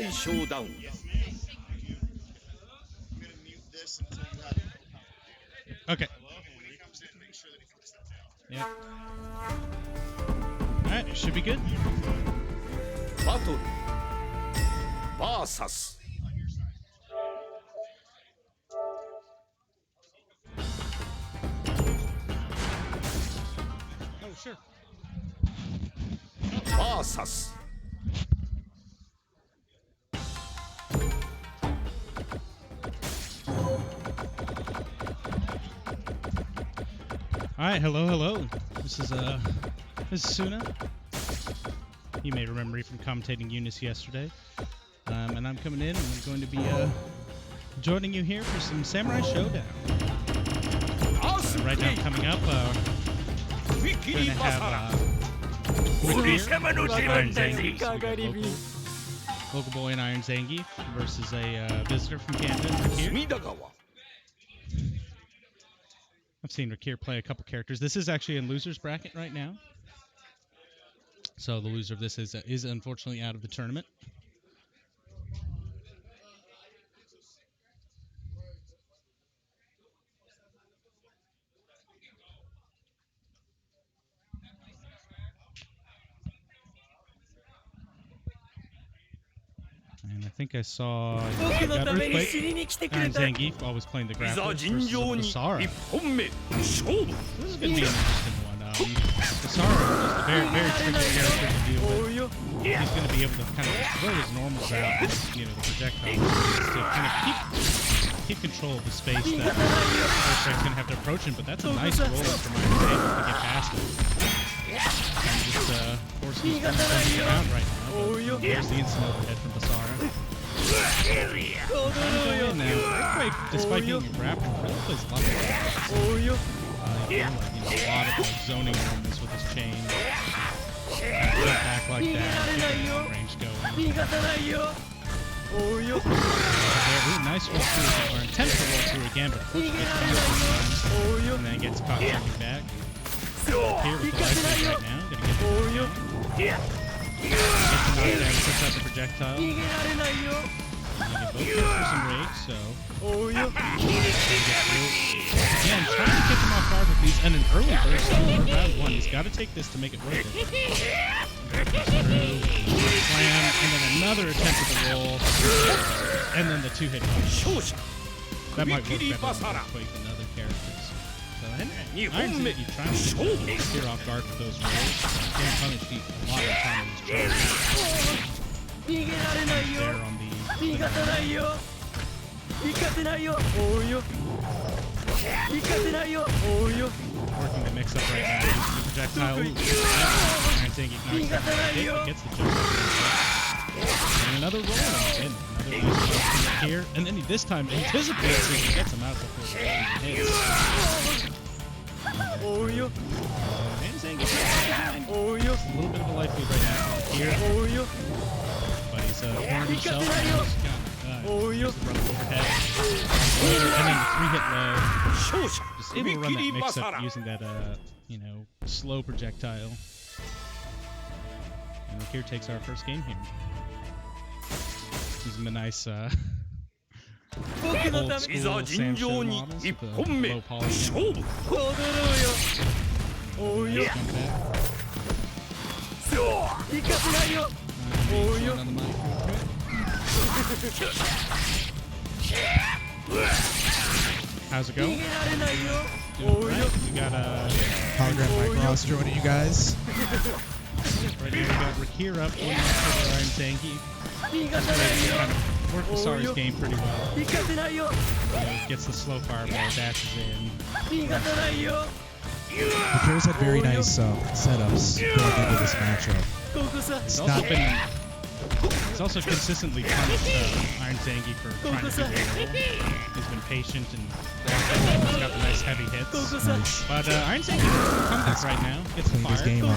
Showdown. Okay. Yep. Alright, should be good. Battle. Versus. Oh, sure. Versus. Alright, hello. This is Suna. You may remember me from commentating Eunice yesterday. And I'm coming in and I'm going to be joining you here for some Samurai Showdown. Right now coming up, we're going to have Rikir, local boy in IronZhangief versus a visitor from Canada, Rikir. I've seen Rikir play a couple characters. This is actually in loser's bracket right now. So the loser of this is unfortunately out of the tournament. And I think I saw Earthquake. IronZhangief always playing the grapplers versus Basara. This is going to be an interesting one. Basara is a very, very tricky character to deal with. He's going to be able to kind of throw his normals out, the projectiles, to kind of keep control of the space that Earthquake's going to have to approach him. But that's a nice roll from IronZhangief to get past him. And just forcing his opponent around right now. There's the instant overhead from Basara. Now, Earthquake, despite being a grappler, really plays a lot of a lot of zoning normals with his chain. Jump back like that, range going. Nice roll through, or attempt to roll through again, but unfortunately gets times, and then gets caught jumping back. Here with the life lead right now, gonna get the knockdown, puts out the projectile. They both go for some rage, so again, trying to kick him off guard with these and an early burst for round one. He's got to take this to make it worth it. Slam, and then another attempt at the roll, and then the two-hit punch. That might work better than Earthquake than other characters. So IronZhangief trying to steer off guard with those rolls. Getting punished a lot of time in his charge. There on the working the mix up right now. The projectile. IronZhangief gets the jump. And another roll. And another nice jump here. And then he this time anticipates it and gets him out before the hits. IronZhangief a little bit of a life lead right now here. But he's cornered himself. Here's the run overhead. And then the 3-hit low. Just able to run that mix-up using that, slow projectile. And Rikir takes our first game here. Using the nice, old school Sam Show models with the low poly. Nice jump back. On the mic How's it going? Doing great. We got HologramMikeRoss joining you guys. Right here we got Rikir up for IronZhangief. Kind of work Basara's game pretty well. Gets the slow fireball, dashes in. Rikir's had very nice setups going into this matchup. He's also consistently punished IronZhangief for trying to do the roll. He's been patient and he's got the nice heavy hits. Nice. But IronZhangief gets the comeback right now. Gets the fire. Game up.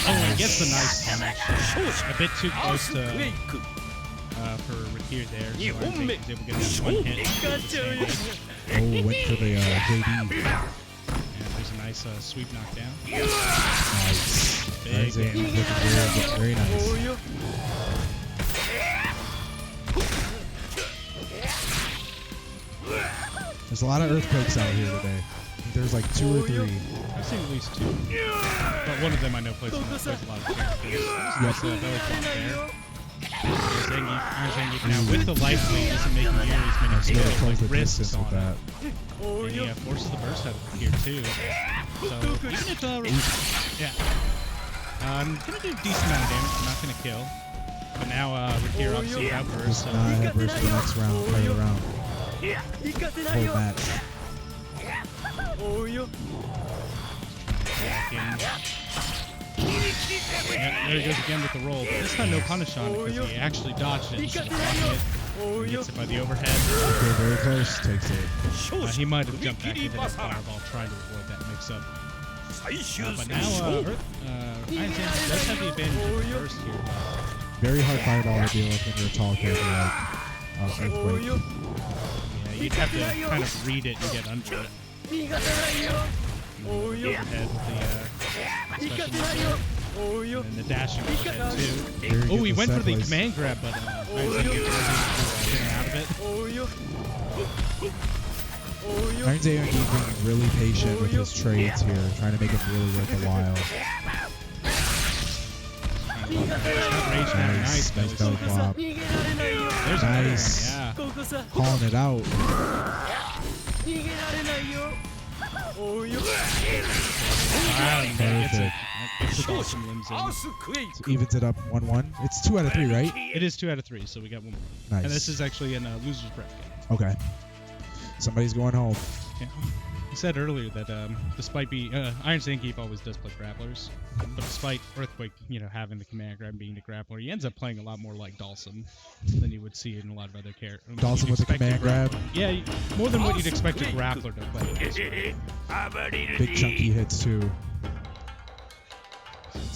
And gets the nice punish. A bit too close to for Rikir there. So IronZhangief is able to get that one hit. Went for the JD. And there's a nice sweep knockdown. Nice. Big IronZhangief looking very nice. There's a lot of earthquakes out here today. I think there's like 2 or 3. I've seen at least 2. But one of them I know plays a lot of characters. Yes. Belly flop there. IronZhangief now with the life lead isn't making nearly as many skills, like risks on that. And he forces the burst out of here too. So even if yeah. Gonna do a decent amount of damage, not gonna kill. But now Rikir obviously without burst. So I have burst for the next round, play the round. Whole match. Yeah, there he goes again with the roll. But this time no punish on it because he actually dodged it instead of blocking it. He gets it by the overhead. Okay, very close. Takes it. He might have jumped back into that fireball trying to avoid that mix-up. But now IronZhangief does have the advantage of the burst here. Very hard fireball to deal with when you're a tall character like Earthquake. Yeah, you'd have to kind of read it and get under it. Overhead with the special and the dashing overhead too. Oh, he went for the command grab, but IronZhangief getting out of it. IronZhangief being really patient with his trades here, trying to make him really worth a while. Nice belly flop. Nice. Yeah. Calling it out. Perfect. So evens it up 1-1. It's 2 out of 3, right? It is 2 out of 3, so we got 1 more. Nice. And this is actually in a loser's bracket. Okay. Somebody's going home. Yeah. You said earlier that despite being IronZhangief always does play grapplers, but despite Earthquake, having the command grab and being the grappler, he ends up playing a lot more like Dhalsim than you would see in a lot of other characters. Dhalsim with the command grab? Yeah, more than what you'd expect a grappler to play. Big chunky hits too.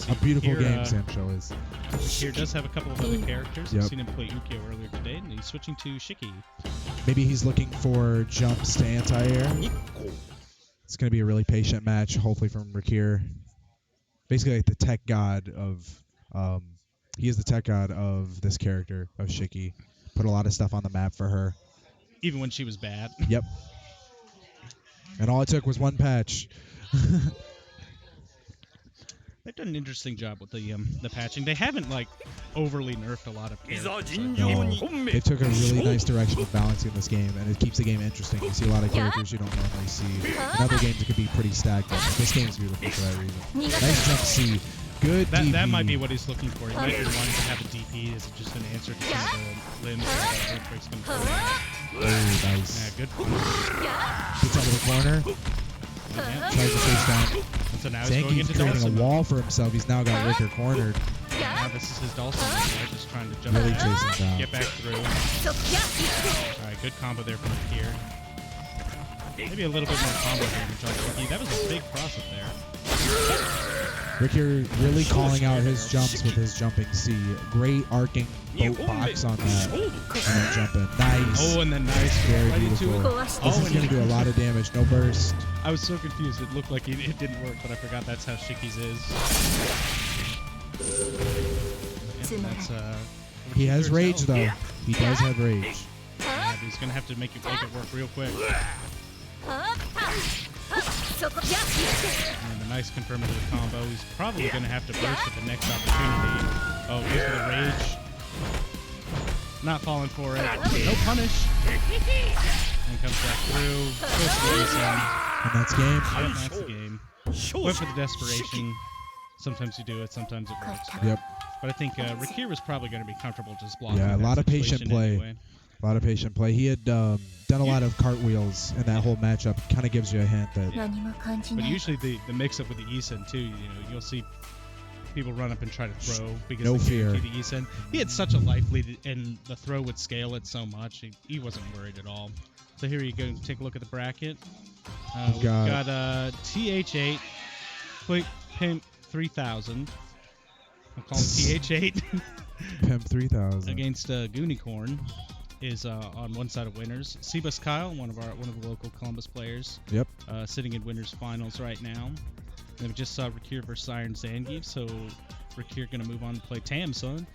A beautiful game Sancho is. Here does have a couple of other characters. Yep. I've seen him play Ukyo earlier today, and he's switching to Shiki. Maybe he's looking for jumps to anti-air. It's going to be a really patient match, hopefully from Rikir. Basically like the tech god of... he is the tech god of this character, of Shiki. Put a lot of stuff on the map for her. Even when she was bad. Yep. And all it took was 1 patch. They've done an interesting job with the patching. They haven't overly nerfed a lot of characters. No, they took a really nice direction with balancing this game, and it keeps the game interesting. You see a lot of characters you don't normally see. In other games it could be pretty stacked up, but this game is beautiful for that reason. Nice jump C. Good DP. That might be what he's looking for. He might be wanting to have a DP as just an answer to some of the limbs that Earthquake's going to throw. Oh, nice. Yeah, good. Gets out of the corner. Tries to chase down. So now he's going into creating Dhalsim. a wall for himself. He's now got Rikir cornered. Now this is his Dhalsim. Right? Just trying to jump really chasing down. Get back through. Alright, good combo there from Rikir. Maybe a little bit more combo damage on Shiki. That was a big cross up there. Rikir really calling out his jumps with his jumping C. Great arcing boat box on that jumping. Nice. Oh, and then nice. Very beautiful. This is going to do a lot of damage. No burst. I was so confused. It looked like it didn't work, but I forgot that's how Shiki's is. Yeah, that's, he has rage, though. He does have rage. Yeah, he's going to have to make it work real quick. And a nice confirmative combo. He's probably going to have to burst at the next opportunity. Oh, goes for the rage. Not falling for it. No punish. And comes back through. Goes for the And that's game. Yep, that's the game. Went for the desperation. Sometimes you do it, sometimes it works. Yep. But I think Rikir was probably going to be comfortable just blocking. Yeah, a lot of patient play. Anyway. A lot of patient play. He had done a lot of cartwheels in that whole matchup. Kind of gives you a hint that. But usually the mix-up with the Eason too, you'll see people run up and try to throw because no they fear. guarantee the Eason. He had such a life lead, and the throw would scale it so much. He wasn't worried at all. So here you go. Take a look at the bracket. We've got TH8, Pimp 3000. I'll call him TH8. Pimp 3000 against GoonieKorn is on one side of winners. SeabusKyle, one of the local Columbus players. Yep. Sitting in winners finals right now. And we just saw Rikir versus IronZhangief, so Rikir gonna move on to play Tamn, son.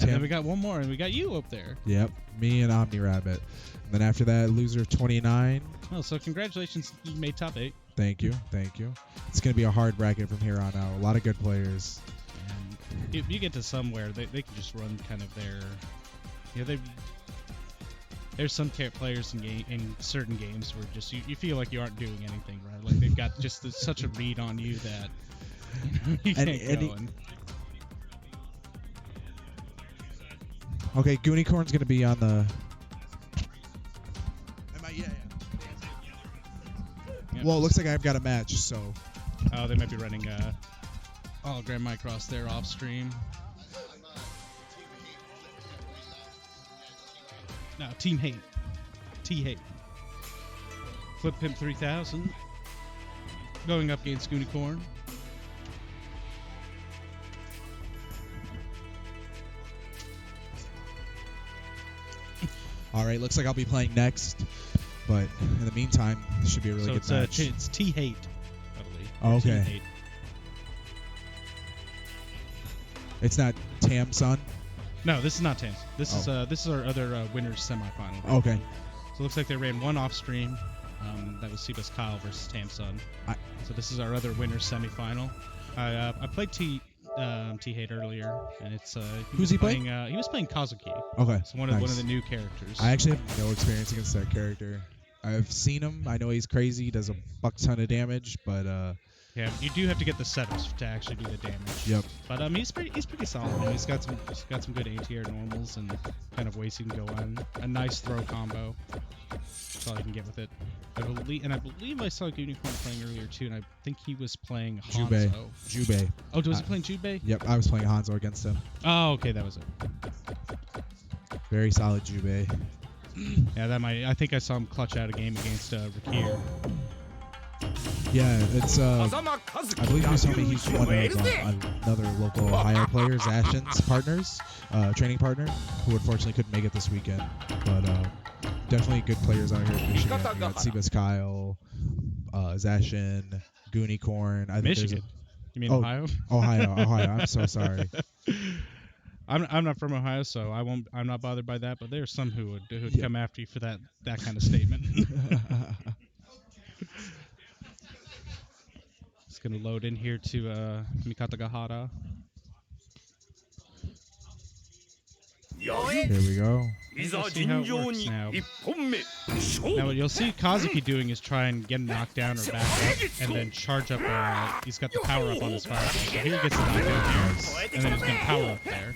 And then we got one more, and we got you up there. Yep, me and OmniRabbit. And then after that, loser 29. Oh, so congratulations, you made top 8. Thank you. It's going to be a hard bracket from here on out. A lot of good players. And if you get to somewhere, they can just run kind of their... There's some players in certain games where just you feel like you aren't doing anything right. Like they've got just such a read on you that you can't go. Okay, GoonieKorn's going to be on the... Yeah. Yep. Well, it looks like I've got a match, so... Oh, they might be running HologramMikeRoss there off stream. No, Team Hate. T-Hate. Flip Pimp 3000. Going up against GoonieKorn. Alright, looks like I'll be playing next. But in the meantime, this should be a really good match. It's T-Hate, I believe. Oh, okay. T-Hate. It's not Tamn, son? No, this is not Tam's. This is our other winners semifinal. Okay. So it looks like they ran one off stream. That was SeabusKyle versus Tamson. So this is our other winners semifinal. I played T-Hate earlier, and it's who's he playing? He was playing Kazuki. Okay. So one of the new characters. I actually have no experience against that character. I've seen him. I know he's crazy. He does a buck ton of damage, but yeah, you do have to get the setups to actually do the damage. Yep. But he's pretty solid. He's got some good ATR normals and kind of ways you can go on. A nice throw combo. That's all you can get with it. I believe I saw GoonieKorn playing earlier too, and I think he was playing Hanzo. Jubei. Oh, was he playing Jubei? Yep, I was playing Hanzo against him. Oh, okay, that was it. Very solid Jubei. Yeah, I think I saw him clutch out a game against Rikir. Yeah, it's I believe he was telling me he's one of another local Ohio player, Zashin's partners, training partner, who unfortunately couldn't make it this weekend. But definitely good players out here in Michigan. We got SeabusKyle, Zashin, GoonieKorn. Michigan? You mean Ohio? Ohio. I'm so sorry. I'm not from Ohio, so I'm not bothered by that. But there's some who would come after you for that kind of statement. It's gonna load in here to Mikatagahara. Here we go. Let's see how it works now. Now what you'll see Kazuki doing is try and get a knockdown or back up, and then charge up. He's got the power up on his fireball. So here he gets the knockdown here, and then he's gonna power up there.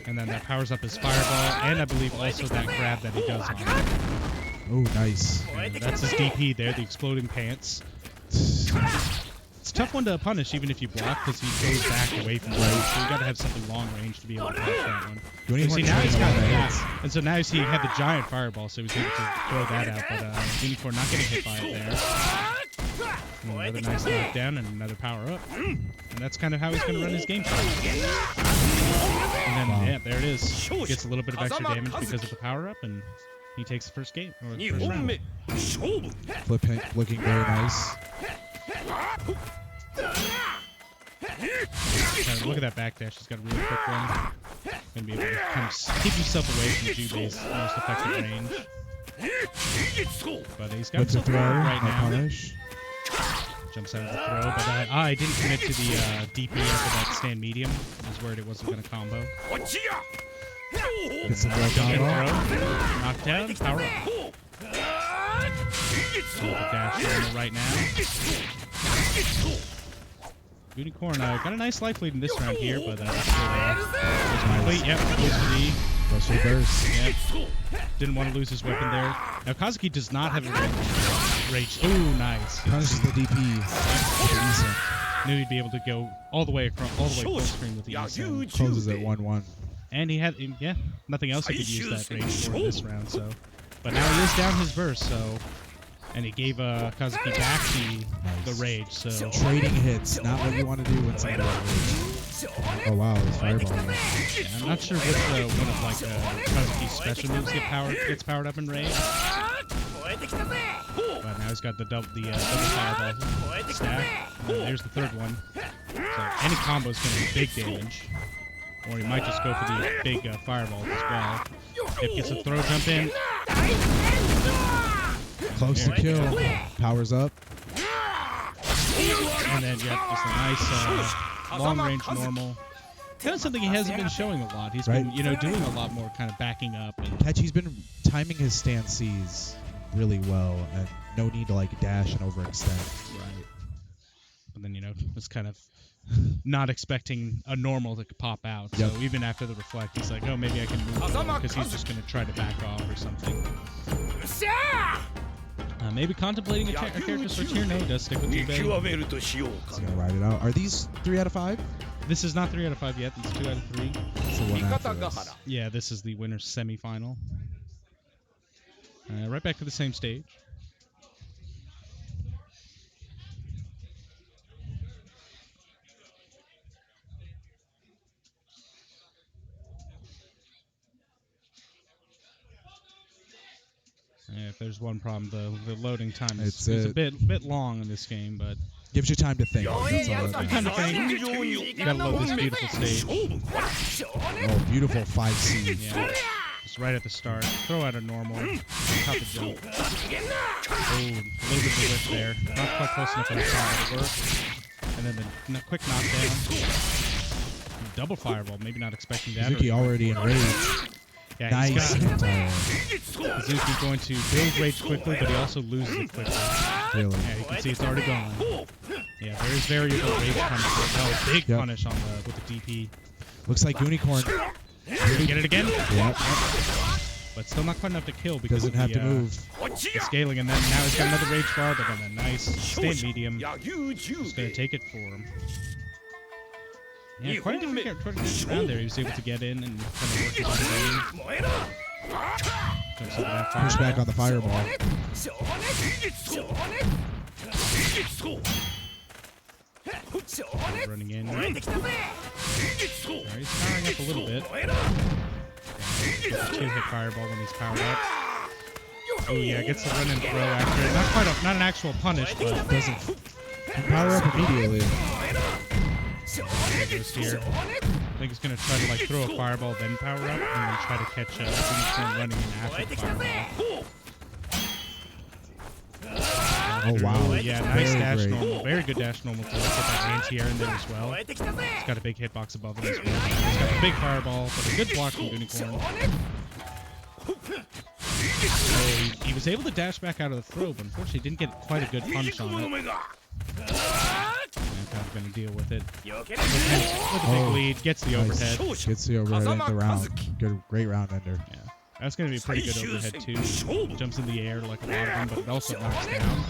And then that powers up his fireball, and I believe also that grab that he does on it. Oh, nice. And that's his DP there, the exploding pants. It's a tough one to punish even if you block because he goes back away from the range, so you got to have something long range to be able to punch that one. See, now he's got that, and so now he had the giant fireball, so he was able to throw that out, but GoonieKorn not getting hit by it there. And another nice knockdown and another power up, and that's kind of how he's going to run his game. And then, yeah, there it is. Gets a little bit of extra damage because of the power up, and he takes the first game, or the first round. Flip hit looking very nice. Look at that backdash. He's got a really quick one. Gonna be able to kind of keep himself away from Jubei's most effective range. But he's got himself right now. Punish. Jumps out of the throw, but I didn't commit to the DP after that stand medium. Was worried it wasn't gonna combo. Gets the throw. Knockdown. Power up. Dash right now. GoonieKorn got a nice life lead in this round here, but complete. Yep, goes for the burst. Yep. Didn't want to lose his weapon there. Now Kazuki does not have a rage. Ooh, nice. Punishes the DP. Knew he'd be able to go all the way across, all the way full screen with the Eason. Closes at 1-1. And he had, nothing else he could use that range for in this round. So, but now he is down his burst. So. And he gave Kazuki back the rage, so... Trading hits, not what you want to do inside of that rage. Oh wow, it's fireball. Yeah, I'm not sure which one of Kazuki's special moves gets powered up in rage. But now he's got the double fireball stack. And there's the third one. So any combo is going to be big damage. Or he might just go for the big fireballs as well. If gets a throw jump in. Close to kill. Powers up. And then, yep, just a nice long-range normal. Kind of something he hasn't been showing a lot. He's been, doing a lot more kind of backing up. And Catch, he's been timing his stand Cs really well, and no need to like dash and overextend. Right. But then, was kind of not expecting a normal to pop out. Yep. So even after the reflect, he's like, oh, maybe I can move because he's just going to try to back off or something. Maybe contemplating a character switch here. No, he does stick with Jubei. He's going to ride it out. Are these 3 out of 5? This is not 3 out of 5 yet. It's 2 out of 3. It's the one after this. Yeah, this is the winner's semifinal. Right back to the same stage. Yeah, if there's one problem, the loading time is a bit long in this game, but gives you time to think. That's all that time to think. You gotta load this beautiful stage. Oh, beautiful 5C. Yeah. Just right at the start. Throw out a normal. Top the jump. Oh, a little bit of a whiff there. Not quite close enough for the shot to work. And then the quick knockdown. Double fireball. Maybe not expecting that. Kazuki already enraged. Yeah, nice. Kazuki going to build rage quickly, but he also loses it quickly. Really? Yeah, you can see it's already gone. Yeah, there is variable rage punish. No, big punish on with the DP. Looks like GoonieKorn. Get it again? Yep. But still not quite enough to kill because doesn't have to move. The scaling, and then now he's got another rage bar, but then a nice stand medium. Just gonna take it for him. Yeah, quite a different character around there. He was able to get in and kind of work his way. Push back on the fireball. Running in. He's powering up a little bit. Gets a 2-hit fireball when he's powered up. Oh yeah, gets the run and throw after it. Not an actual punish, but doesn't power up immediately. Here. I think he's gonna try to throw a fireball, then power up, and then try to catch GoonieKorn running in after the fireball. Oh wow! Yeah, nice dash normal. Very good dash normal to get that anti-air in there as well. He's got a big hitbox above him as well. He's got a big fireball, but a good block from GoonieKorn. So he was able to dash back out of the throw, but unfortunately didn't get quite a good punch on it. Kind of going to deal with it. With a big lead, gets the overhead. Gets the overhead in the round. Great round ender. Yeah. That's going to be a pretty good overhead too. Jumps in the air like a lot of them, but it also knocks down.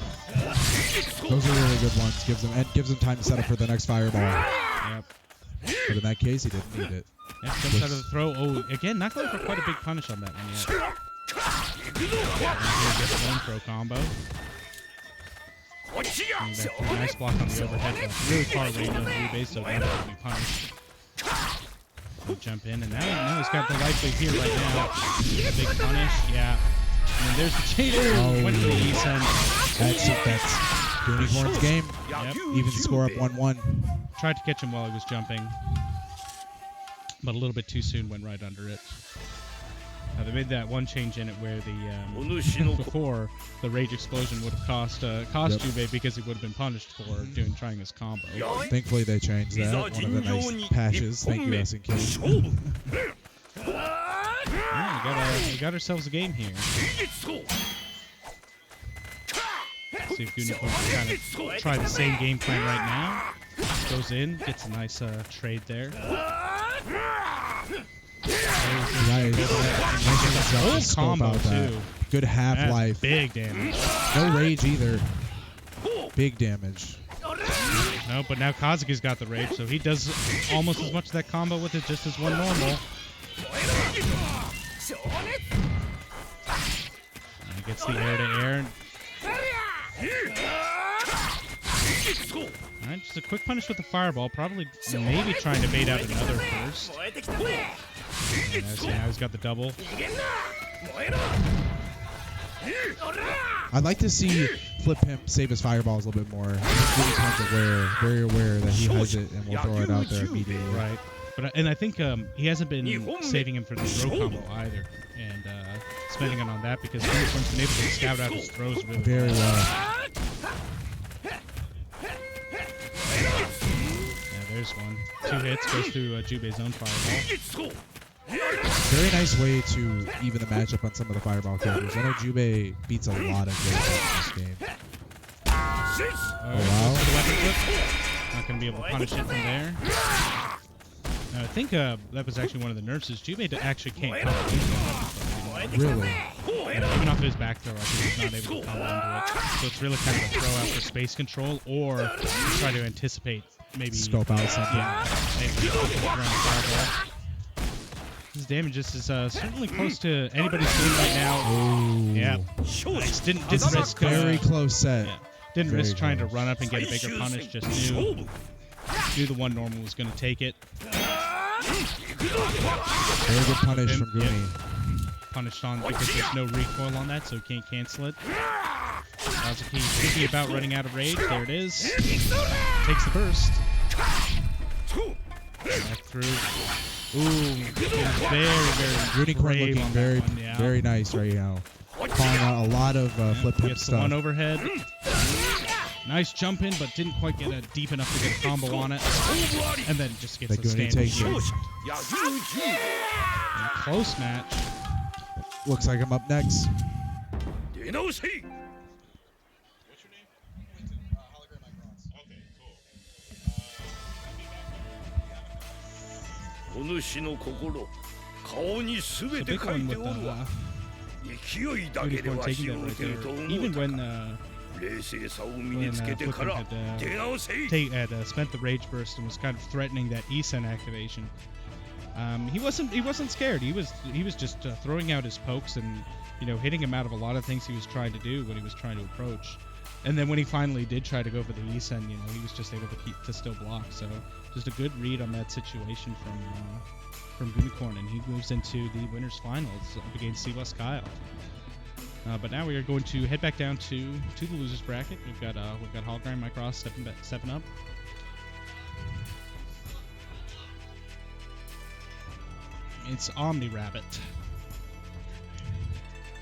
Those are really good ones. Gives them time to set up for the next fireball. Yep. But in that case, he didn't need it. Yep, jumps out of the throw. Oh, again, not going for quite a big punish on that one yet. And here's the one throw combo. Nice block on the overhead, but really far range on Jubei, so not to be punished. He'll jump in, and now he's got the life lead here right now. Big punish, yeah. And then there's the chain. Oh, went to the east end. That's GoonieKorn's game. Yep. Even score up 1-1. Tried to catch him while he was jumping, but a little bit too soon, went right under it. They made that one change in it where the before the rage explosion would have cost Jubei because he would have been punished for trying this combo. Thankfully they changed that. One of the nice patches. Thank you, SNK. Yeah, we got ourselves a game here. See if GoonieKorn can kind of try the same game plan right now. Goes in, gets a nice trade there. Nice combo too. Good half-life. Big damage. No rage either. Big damage. No, but now Kazuki's got the rage, so he does almost as much of that combo with it just as one normal. And he gets the air-to-air. Alright, just a quick punish with the fireball. Probably maybe trying to bait out another first. And now he's got the double. I'd like to see Flip Pimp save his fireballs a little bit more. GoonieKorn's very aware that he has it and will throw it out there immediately. Right. And I think he hasn't been saving him for the throw combo either, and spending it on that because GoonieKorn's been able to scout out his throws really Very well. Yeah, there's one. 2 hits, goes through Jubei's own fireball. Very nice way to even the matchup on some of the fireball characters. I know Jubei beats a lot of great in this game. Oh, wow. For the weapon flip. Not going to be able to punish it from there. I think that was actually one of the nerfs. Is Jubei actually can't combo. Really? Even off of his back throw, I think he's not able to combo into it. So it's really kind of a throw out for space control, or try to anticipate, maybe scope out something. Yeah, maybe his damage is certainly close to anybody's doing right now. Ooh. Yeah, nice. Didn't risk very close set. Yeah. Didn't Very risk trying to close. run up and get a bigger punish. Just knew the one normal was going to take it. Very good punish from Goonie. Punished on because there's no recoil on that, so he can't cancel it. Kazuki thinking about running out of rage. There it is. Takes the burst. Back through. Ooh, very GoonieKorn looking very, one, yeah. very nice right now. Calling out a lot of flip hip Gets the stuff. one overhead. Nice jump in, but didn't quite get it deep enough to get a combo on it. And then just gets the Goonie standing takes it. Close match. Looks like I'm up next. What's your name? It's a big one with GoonieKorn taking that right there. Even when had spent the rage burst and was kind of threatening that E-Sen activation, he wasn't scared. He was just throwing out his pokes and hitting him out of a lot of things he was trying to do when he was trying to approach. And then when he finally did try to go for the E-Sen, he was just able to still block. So just a good read on that situation from GoonieKorn, and he moves into the winners finals up against SeabusKyle. But now we are going to head back down to the losers bracket. We've got HologramMikeRoss stepping up. It's OmniRabbit.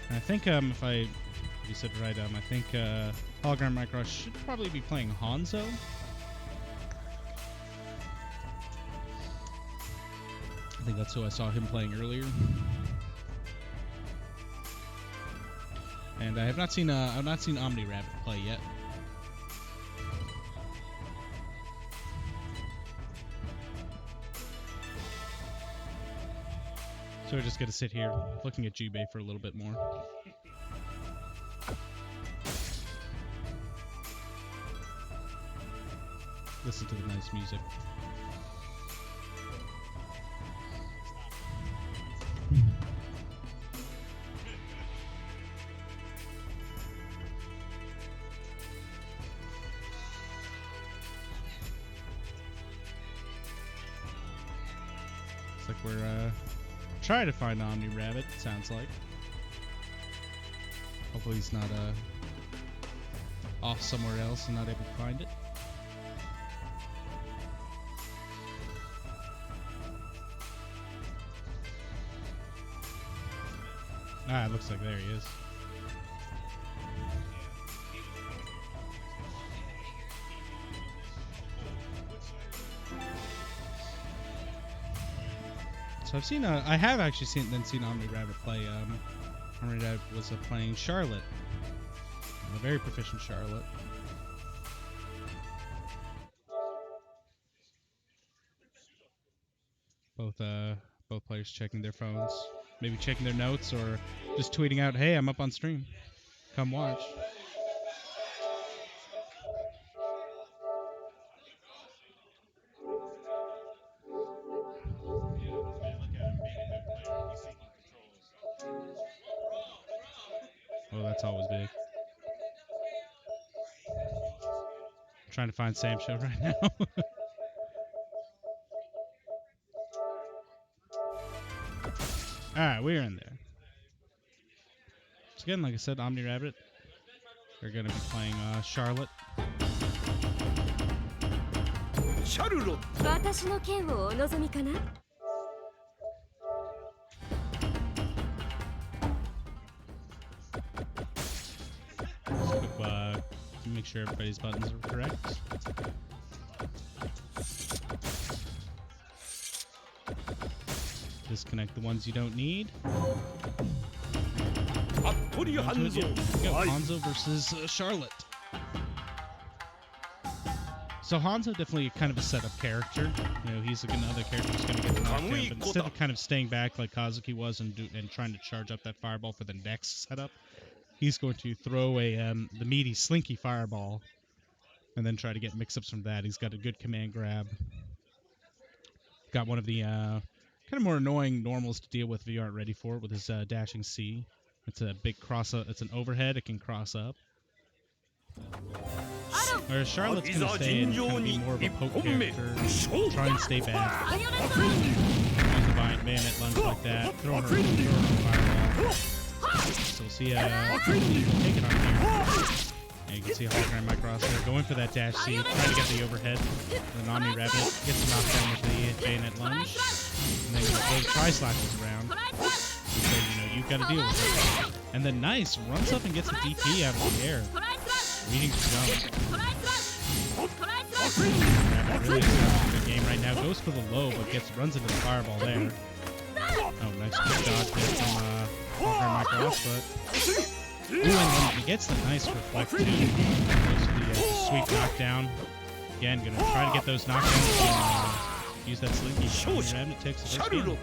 And I think if you said right, I think HologramMikeRoss should probably be playing Hanzo. I think that's who I saw him playing earlier. And I've not seen OmniRabbit play yet. So we're just gonna sit here looking at Jubei for a little bit more. Listen to the nice music. Looks like we're trying to find OmniRabbit, it sounds like. Hopefully he's not off somewhere else and not able to find it. Ah, it looks like there he is. So I have actually seen OmniRabbit play. OmniRabbit was playing Charlotte, a very proficient Charlotte. Both players checking their phones, maybe checking their notes, or just tweeting out, "Hey, I'm up on stream. Come watch." Oh, that's always big. I'm trying to find Sam Show right now. Alright, we're in there. So again, like I said, OmniRabbit. They're going to be playing Charlotte. 私の剣をお望みかな。 Make sure everybody's buttons are correct. Disconnect the ones you don't need. Hanzo versus Charlotte. So Hanzo definitely kind of a setup character. You know, he's another character who's going to get knocked down, but instead of kind of staying back like Kazuki was and trying to charge up that fireball for the next setup, he's going to throw the meaty slinky fireball and then try to get mix-ups from that. He's got a good command grab. Got one of the kind of more annoying normals to deal with if you aren't ready for it with his dashing C. It's a big cross up. It's an overhead. It can cross up. Whereas Charlotte's going to stay and kind of be more of a poke character. Try and stay back. Use the bayonet lunge like that. Throw her a fireball. So we'll see take it on here. And you can see HologramMikeRoss there going for that dash C, trying to get the overhead. Then OmniRabbit gets the knockdown with the bayonet lunge. And then the tri-slashes around. So, you know, you've got to deal with it. And then nice, runs up and gets the DP out of the air. Reading the jump. Rabbit really is having a good game right now. Goes for the low, but runs into the fireball there. Oh, nice quick dodge there from HologramMikeRoss, but ooh, and then he gets the nice reflect too. Goes for the sweet knockdown. Again, gonna try to get those knockdowns and use that slinky. OmniRabbit takes the first game.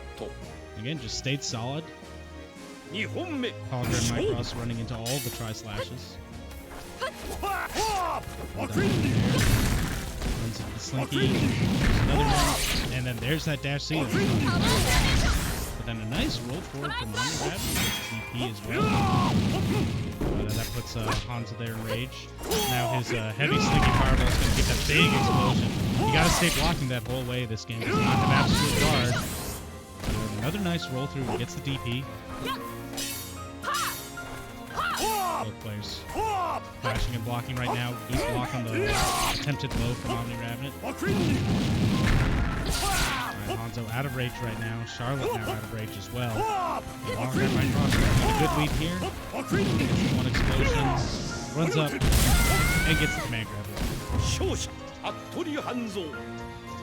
Again, just stayed solid. HologramMikeRoss running into all the tri-slashes. Runs into the slinky. Another one, and then there's that dash C. But then a nice roll forward from OmniRabbit. DP as well. That puts Hanzo there in rage. Now his heavy slinky fireball is going to get that big explosion. You got to stay blocking that whole way this game. Does not have absolute guard. Another nice roll through and gets the DP. Both players flashing and blocking right now. Good block on the attempted low from OmniRabbit. Hanzo out of rage right now. Charlotte now out of rage as well. HologramMikeRoss got a good lead here. Gets one explosion. Runs up and gets the command grab.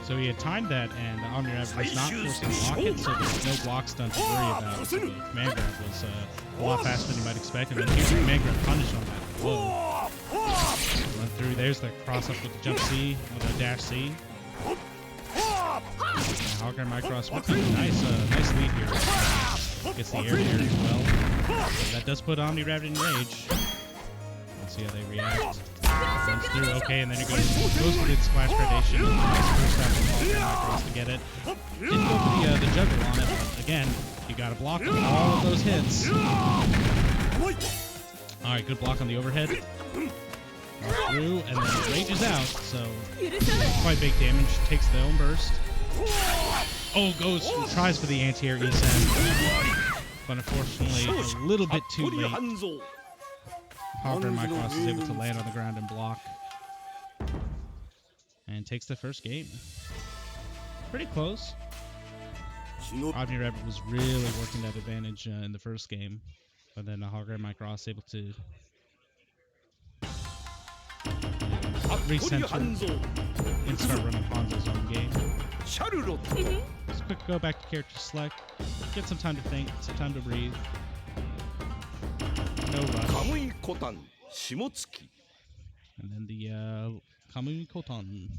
So he had timed that, and OmniRabbit was not forced to block it, so there's no block stun to worry about. So the command grab was a lot faster than you might expect, and then here's the command grab punish on that. Whoa. Run through, there's the cross up with the jump C, with a dash C. HologramMikeRoss with a nice lead here. Gets the air there as well. So that does put OmniRabbit in rage. Let's see how they react. Runs through, okay, and then it goes for the splash gradation. Nice first time from HologramMikeRoss to get it. Didn't go for the juggle on it, but again, you gotta block all of those hits. Alright, good block on the overhead. Through, and then it rages out, so quite big damage. Takes the own burst. Oh, tries for the anti-air descent, but unfortunately a little bit too late. HologramMikeRoss is able to land on the ground and block, and takes the first game. Pretty close. OmniRabbit was really working that advantage in the first game, but then HologramMikeRoss able to recenter and start running Hanzo's own game. Just quick go back to character select, get some time to think, some time to breathe. No rush. And then the KamuiKotan,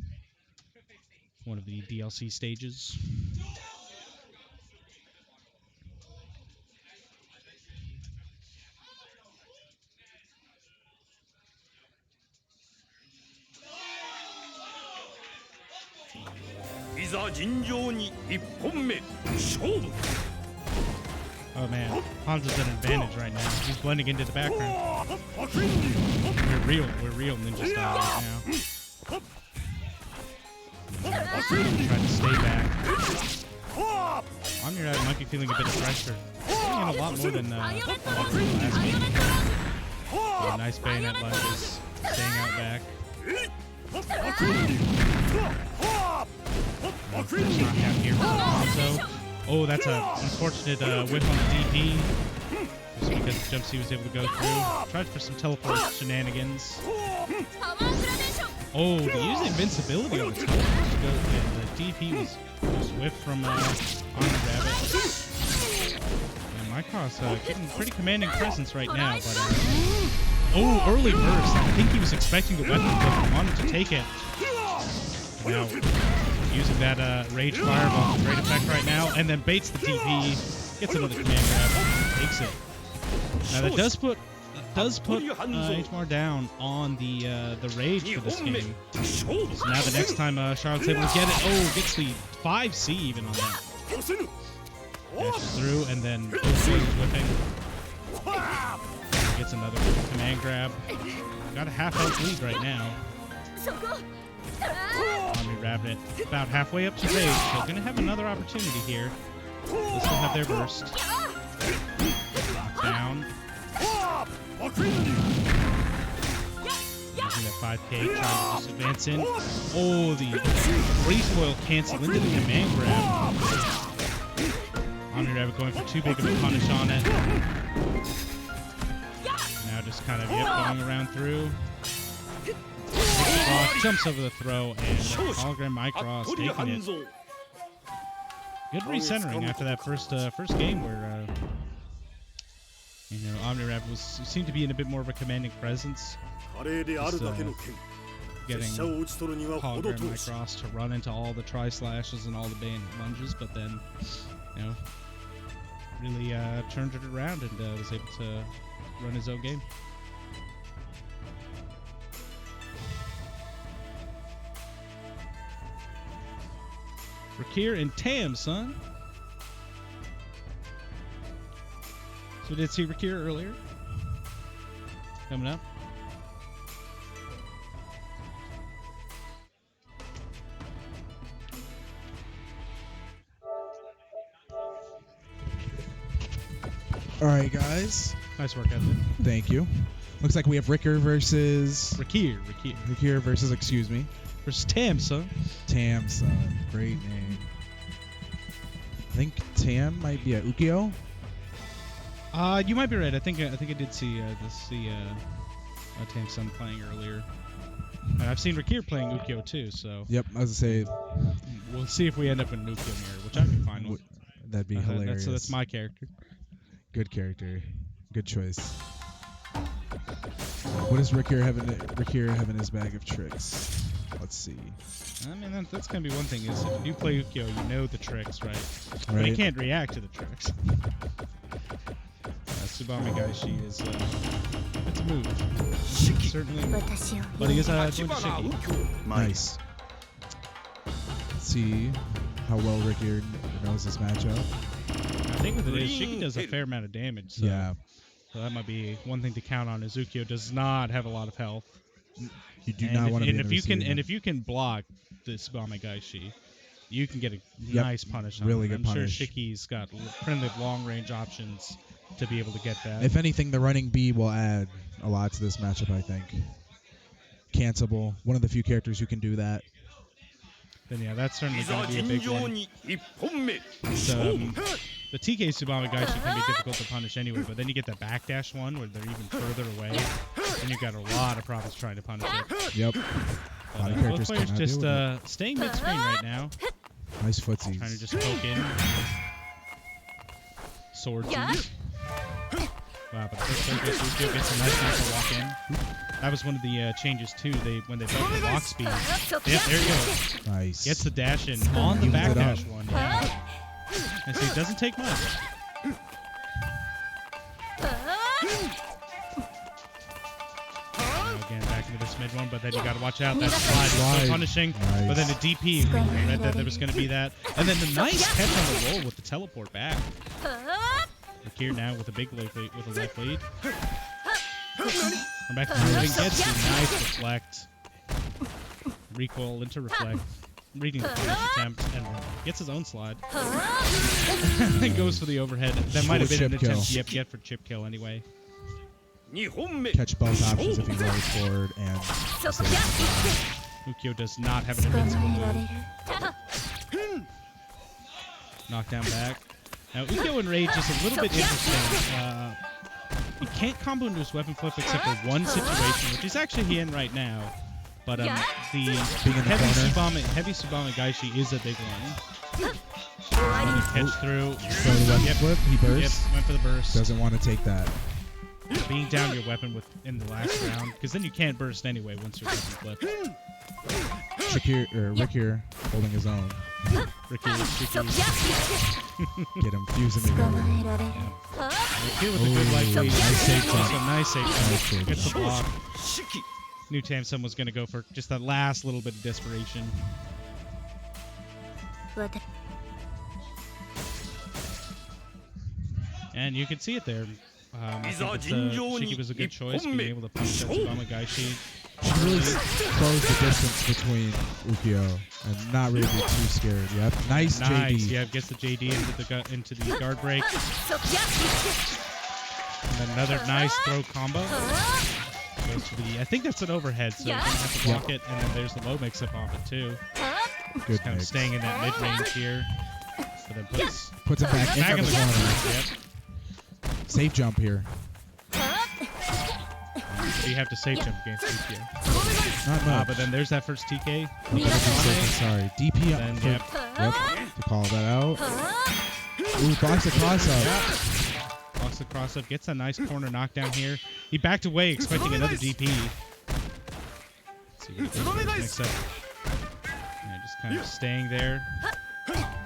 one of the DLC stages. Oh man, Hanzo's at an advantage right now. He's blending into the background. We're real ninja style right now. Trying to stay back. OmniRabbit might be feeling a bit of pressure. Feeling a lot more than last game. Oh, nice bayonet lunges, staying out back. First knockdown here from Hanzo. Oh, that's an unfortunate whiff on the DP. Just because Jump C was able to go through. Tried for some teleport shenanigans. Oh, they use the invincibility on the teleport to go, and the DP was just whiffed from OmniRabbit. And MikeRoss getting pretty commanding presence right now, but oh, early burst. I think he was expecting the weapon, but wanted to take it. Now, using that RAJ fireball with great effect right now, and then baits the DP, gets another command grab, takes it. Now that does put HMR down on the RAJ for this game. So now the next time Charlotte's able to get it, oh, gets the 5C even on that. Dashes through and then both ways whipping. Gets another command grab. Got a half health lead right now. OmniRabbit about halfway up to RAJ, so gonna have another opportunity here. This will have their burst. Down. Using that 5K, trying to just advance in. Oh, the freeze foil cancel into the command grab. OmniRabbit going for too big of a punish on it. Now just kind of going around through. Jumps over the throw, and HologramMikeRoss taking it. Good recentering after that first game where OmniRabbit seemed to be in a bit more of a commanding presence. Just, getting HologramMikeRoss to run into all the tri-slashes and all the bayonet lunges, but then really turned it around and was able to run his own game. Rikir and Tamn, son. So we did see Rikir earlier. Coming up. All right, guys. Nice work, Ethan. Thank you. Looks like we have Rikir versus... Rikir versus, excuse me. Versus Tamn, son. Tamn, son. Great name. I think Tamn might be a Ukyo. You might be right. I think I did see Tamm's son playing earlier. And I've seen Rikir playing Ukyo too, so... Yep, I was going to say... We'll see if we end up in an Ukyo mirror, which I'd be fine with. That'd be hilarious. That's my character. Good character. Good choice. What does Rikir have in his bag of tricks? Let's see. I mean, that's going to be one thing, is if you play Ukyo, you know the tricks, right? But you can't react to the tricks. Tsubamegaishi is, it's a move. Shiki. Certainly. But he is doing the Shiki. Nice. Let's see how well Rikir knows this matchup. I think what it is, Shiki does a fair amount of damage. So, yeah. So that might be one thing to count on, is Ukyo does not have a lot of health. You do not want to be if you can block the Tsubamegaishi, you can get a nice punish on really him. good I'm punish. sure Shiki's got plenty of long-range options to be able to get that. If anything, the running B will add a lot to this matchup, I think. Cancelable. One of the few characters who can do that. Then yeah, that's certainly going to be a big one. The TK Tsubamegaishi can be difficult to punish anyway, but then you get that backdash one where they're even further away, and you've got a lot of problems trying to punish it. Yep. Both players just staying mid-screen right now. Nice footsies. Trying to just poke in. Sword juice. Wow, but the first player gets a nice to walk in. That was one of the changes too. When they built the walk speed. Yep, there you go. Nice. Gets the dash in on the backdash one. Yeah. And see, it doesn't take much. Again, back into this mid one, but then you got to watch out. That slide is so punishing. Nice. But then the DP, read that there was going to be that. And then the nice catch on the roll with the teleport back. Rikir now with a big left lead. Come back to moving, gets the nice reflect. Recoil into reflect. Reading the first attempt, and gets his own slide. And goes for the overhead. That might have been an attempt yet for chip kill anyway. Catch both options if he rolls forward and... Ukyo does not have an invincible move. Knockdown back. Now, Ukyo and RAJ is a little bit interesting. He can't combo into his weapon flip except for one situation, which is actually he in right now. But the heavy Tsubame Gaishi is a big one. Catch through. So the weapon flip, he bursts. Yep, went for the burst. Doesn't want to take that. Being down your weapon in the last round, because then you can't burst anyway once your weapon flips. Rikir holding his own. Rikir, Shiki. Get him fusing together. Yeah. Rikir with a good lightweight. Nice safe jump. Nice safe jump. Gets the block. Shiki. Knew Tamn was going to go for just that last little bit of desperation. And you can see it there. I think Shiki was a good choice, being able to punch that Tsubame Gaishi. She really closed the distance between Ukyo and not really be too scared. Yep, nice JD. Yeah, gets the JD into the guard break. And then another nice throw combo. Goes to the, I think that's an overhead, so you're gonna have to block it. And then there's the low mix-up off it too. Good kind of staying in that mid-range here. But then puts it back into the corner. Yep. Safe jump here. So you have to safe jump against TK. Not much. But then there's that first TK. Sorry. DP up. Then, yep. To call that out. Ooh, blocks the cross up. Yep. Blocks the cross up. Gets a nice corner knockdown here. He backed away expecting another DP. Let's see what mix up. Yeah, just kind of staying there.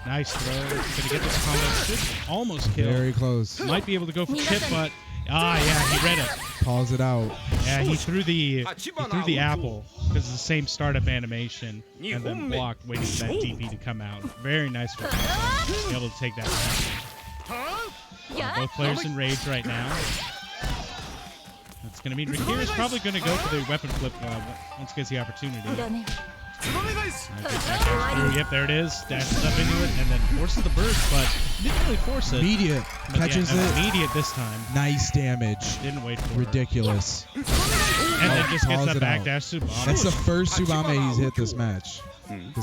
Nice throw. Gonna get this combo. Should almost kill. Very close. Might be able to go for chip, but yeah, he read it. Calls it out. Yeah, he threw the apple because it's the same startup animation, and then blocked, waiting for that DP to come out. Very nice for him. Be able to take that round. Both players in rage right now. That's gonna mean Rikir is probably gonna go for the weapon flip once he gets the opportunity. Yep, there it is. Dashes up into it and then forces the burst, but didn't really force it. Immediate. Catches it. Immediate this time. Nice damage. Didn't wait for Ridiculous. it. And then just gets that backdash Tsubame. That's the first Tsubame he's hit this match.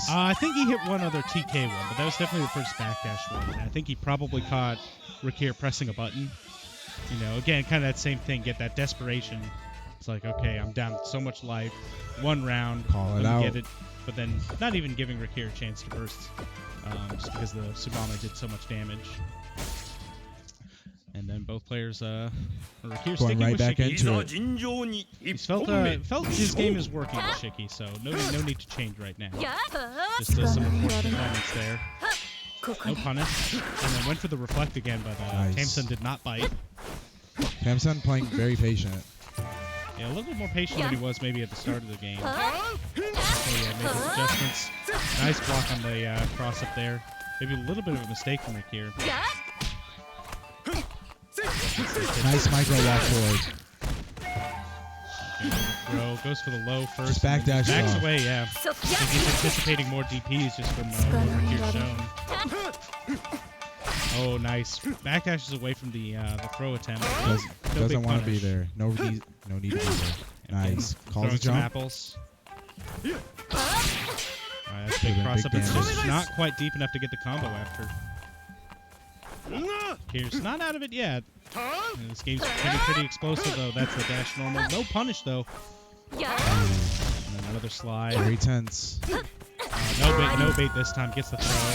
I think he hit one other TK one, but that was definitely the first backdash one. And I think he probably caught Rikir pressing a button. You know, again, kind of that same thing. Get that desperation. It's like, okay, I'm down so much life. One round. Call it out. Get it. But then not even giving Rikir a chance to burst just because the Tsubame did so much damage. And then both players, Rikir sticking right with back Shiki. into it. He's felt his game is working with Shiki, so no need to change right now. Just some unfortunate moments there. No punish. And then went for the reflect again, but nice. Tamn did not bite. Tamn playing very patient. Yeah, a little bit more patient than he was maybe at the start of the game. So yeah, make those adjustments. Nice block on the cross up there. Maybe a little bit of a mistake from Rikir. Nice micro walk forward. Okay, throw. Goes for the low first. Just backdash backs off. away, yeah. I think he's anticipating more DPs just from what Rikir's shown. Oh, nice. Backdashes away from the throw attempt. Doesn't want to be there. No need to be there. Nice. Calls a jump. Apples. Alright, that's big cross up. It's just not quite deep enough to get the combo after. Here's not out of it yet. This game's pretty explosive though. That's the dash normal. No punish though. And then another slide. Very tense. No bait this time. Gets the throw.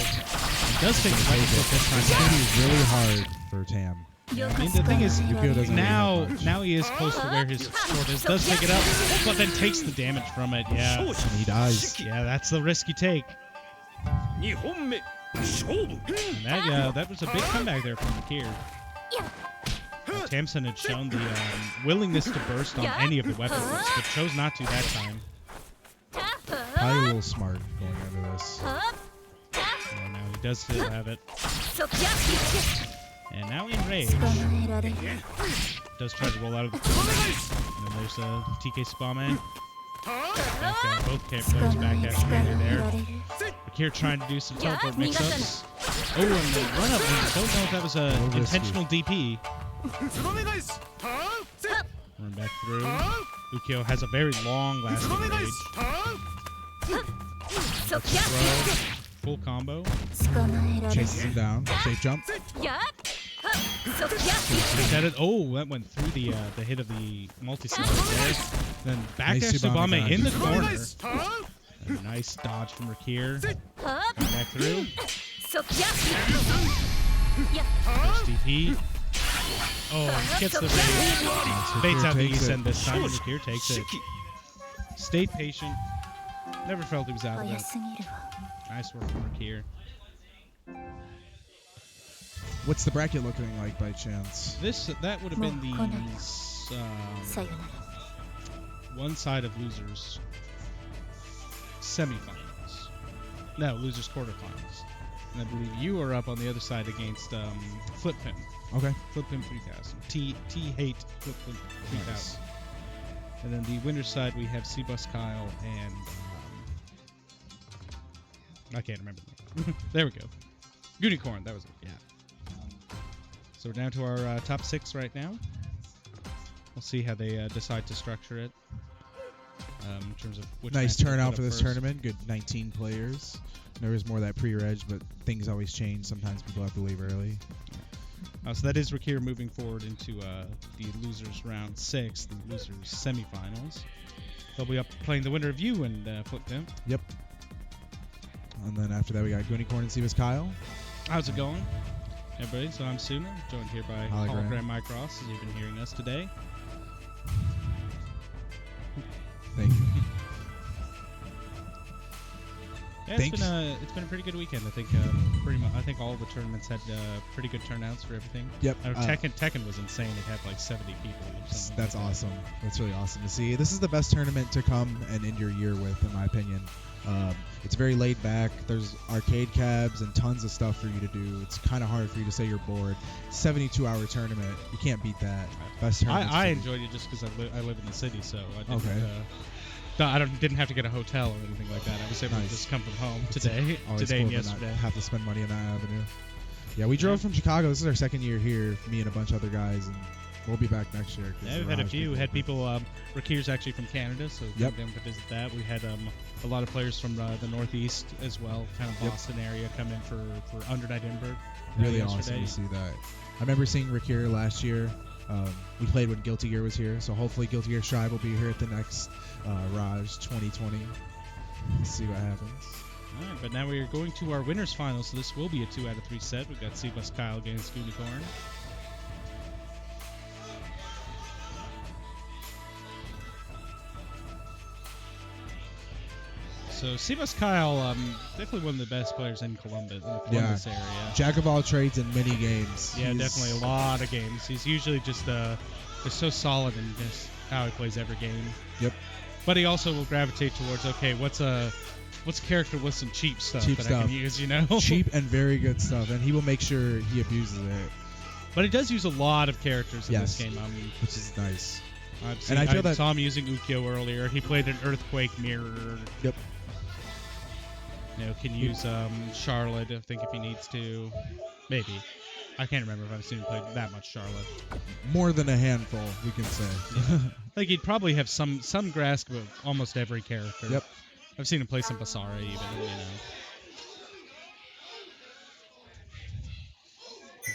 He does take the bait this time. It's going to be really hard for Tamn. Yeah, I mean, the thing is, now he is close to where his sword is. Does pick it up, but then takes the damage from it. Yeah. And he dies. Yeah, that's the risk you take. And that was a big comeback there from Rikir. Tamn had shown the willingness to burst on any of the weapons, but chose not to that time. Probably a little smart going into this. Yeah, now he does still have it. And now in rage. Does try to roll out of the corner. And then there's TK Tsubame. Okay, both players backdash there. Rikir trying to do some teleport mix-ups. Oh, and the run-up. I don't know if that was an intentional DP. Run back through. Ukyo has a very long lasting rage. full combo. 捕まえられ Chases him down. Safe jump. やっはっそや That it. Oh, that went through the hit of the multi-slide there. Then back Nice to Tsubame Tsubame in the dodge. corner. A nice dodge from Rikir. はっ Back through. そやや First DP. Oh, and gets the bait. Baits out the takes Isen it. this time. Rikir takes it. Shiki. Stayed patient. Never felt he was out of 早 it. すぎるわ Nice work from Rikir. What's the bracket looking like by chance? That would have been the さよなら one side of losers semifinals. No, losers quarterfinals. And I believe you are up on the other side against Flip Him. Okay. Flip Him 3000. T hate Flip Him 3000. Nice. And then the winner's side we have SeabusKyle and I can't remember the name. There we go. GoonieKorn, that was it. Yeah. So we're down to our top 6 right now. We'll see how they decide to structure it. In terms of which Nice match they turnout put for up this first. tournament. Good 19 players. There was more of that pre-reg, but things always change. Sometimes people have to leave early. So that is Rikir moving forward into the losers round 6, the losers semifinals. They'll be up playing the winner of you and Flip Him. Yep. And then after that, we got GoonieKorn and SeabusKyle. How's it going, everybody? So I'm Suna, joined here by HologramMikeRoss, as you've been hearing us today. Thank you. Yeah, Thanks. it's been a pretty good weekend. I think I think all the tournaments had pretty good turnouts for everything. Yep. Tekken was insane. It had like 70 people or something. That's like that. awesome. That's really awesome to see. This is the best tournament to come and end your year with, in my opinion. It's very laid back. There's arcade cabs and tons of stuff for you to do. It's kind of hard for you to say you're bored. 72-hour tournament. You can't beat that. Best tournament. I enjoyed it just because I live in the city, so I didn't. Okay. Didn't have to get a hotel or anything like that. I was able to just come from home today Always and cool to yesterday. not have to spend money on that avenue. Yeah, we drove from Chicago. This is our second year here, me and a bunch of other guys, and we'll be back next year. Yeah, we've had a few. We had people. Rikir's actually from Canada, so we Yep. came down to visit that. We had a lot of players from the Northeast as well, kind of Boston area, come in for Undernight Edinburgh. Really yesterday. awesome to see that. I remember seeing Rikir last year. We played when Guilty Gear was here, so hopefully Guilty Gear Strive will be here at the next RAJ 2020. Let's see what happens. All right, but now we are going to our winners final, so this will be a 2 out of 3 set. We've got SeabusKyle against GoonieKorn. So SeabusKyle, definitely one of the best players in the Columbus area. Jack of all trades in many games. Yeah, He's definitely a lot of games. He's usually just so solid in just how he plays every game. Yep. But he also will gravitate towards, okay, what's a character with some cheap stuff I can use, you know? Cheap and very good stuff, and he will make sure he abuses it. But he does use a lot of characters in this Yes. game. Which is nice. I saw him using Ukyo earlier. He played an Earthquake mirror. Yep. You know, can use Charlotte, I think, if he needs to. Maybe. I can't remember if I've seen him play that much Charlotte. More than a handful, we can say. I think he'd probably have some grasp of almost every character. Yep. I've seen him play some Basara even, you know.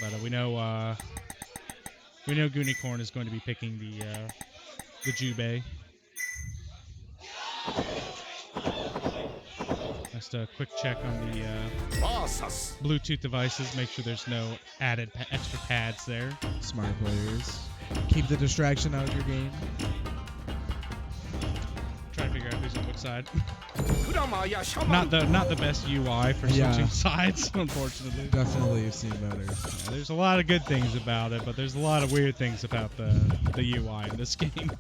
But we know GoonieKorn is going to be picking the Jubei. Just a quick check on the Bluetooth devices. Make sure there's no added extra pads there. Smart players. Keep the distraction out of your game. Try to figure out who's on which side. Not the best UI for switching sides, unfortunately. Definitely have seen better. Yeah, there's a lot of good things about it, but there's a lot of weird things about the UI in this game.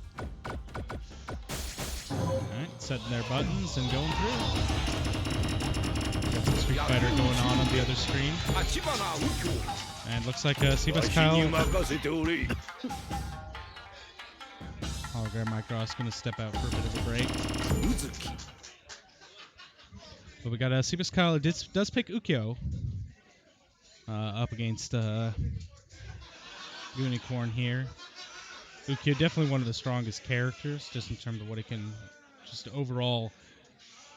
Alright, setting their buttons and going through. Got some Street Fighter going on the other screen. And looks like SeabusKyle. HologramMikeRoss going to step out for a bit of a break. But we got SeabusKyle does pick Ukyo up against GoonieKorn here. Ukyo definitely one of the strongest characters, just in terms of what he can, just overall,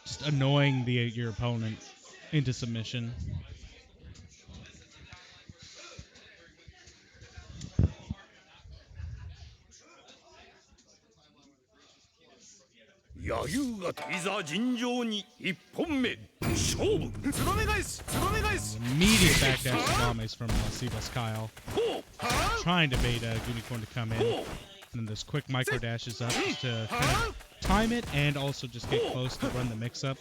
just annoying your opponent into submission. Immediate backdash Tsubames from SeabusKyle. Trying to bait GoonieKorn to come in. And then those quick micro dashes up just to kind of time it and also just get close to run the mix-up.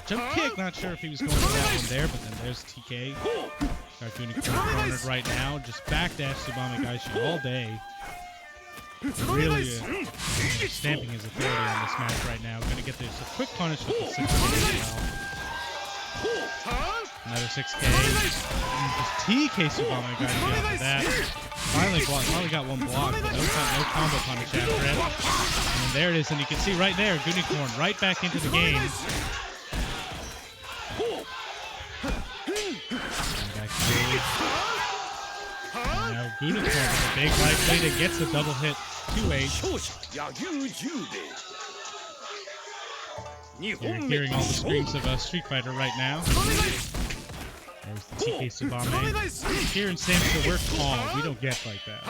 Jump kick, not sure if he was going for that one there, but then there's TK. Got GoonieKorn cornered right now. Just backdash Tsubame Gaishi all day. Really stamping his authority on this match right now. Gonna get this a quick punish with the 6K as well. Another 6K. Just TK Tsubame Gaishi after that. Finally got one block, but no combo punish after it. And there it is, and you can see right there, GoonieKorn right back into the game. Back to now GoonieKorn with a big life lead and gets the double hit 2-8. You're hearing all the screams of a Street Fighter right now. There's the TK Tsubame. Here in Samsung, we're calm. We don't get like that.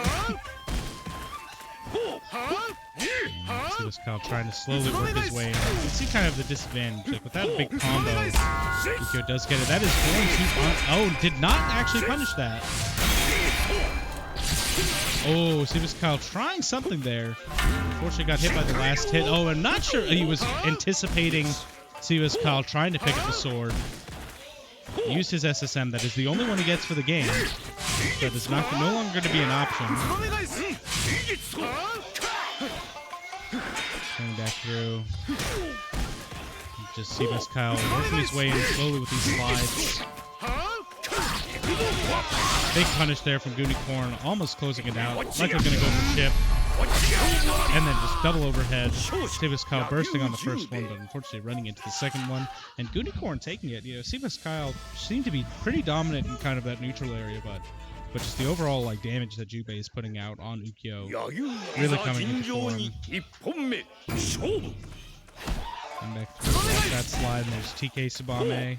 SeabusKyle trying to slowly work his way in. You can see kind of the disadvantage. Like without a big combo, Ukyo does get it. That is going to... Oh, did not actually punish that. Oh, SeabusKyle trying something there. Unfortunately got hit by the last hit. Oh, I'm not sure he was anticipating SeabusKyle trying to pick up the sword. He used his SSM. That is the only one he gets for the game. That is no longer going to be an option. Coming back through. Just SeabusKyle working his way in slowly with these slides. Big punish there from GoonieKorn, almost closing it out. Like they're going to go for chip. And then just double overhead. SeabusKyle bursting on the first one, but unfortunately running into the second one. And GoonieKorn taking it. You know, SeabusKyle seemed to be pretty dominant in kind of that neutral area, but just the overall like damage that Jubei is putting out on Ukyo really coming into form. And back through that slide, and there's TK Tsubame.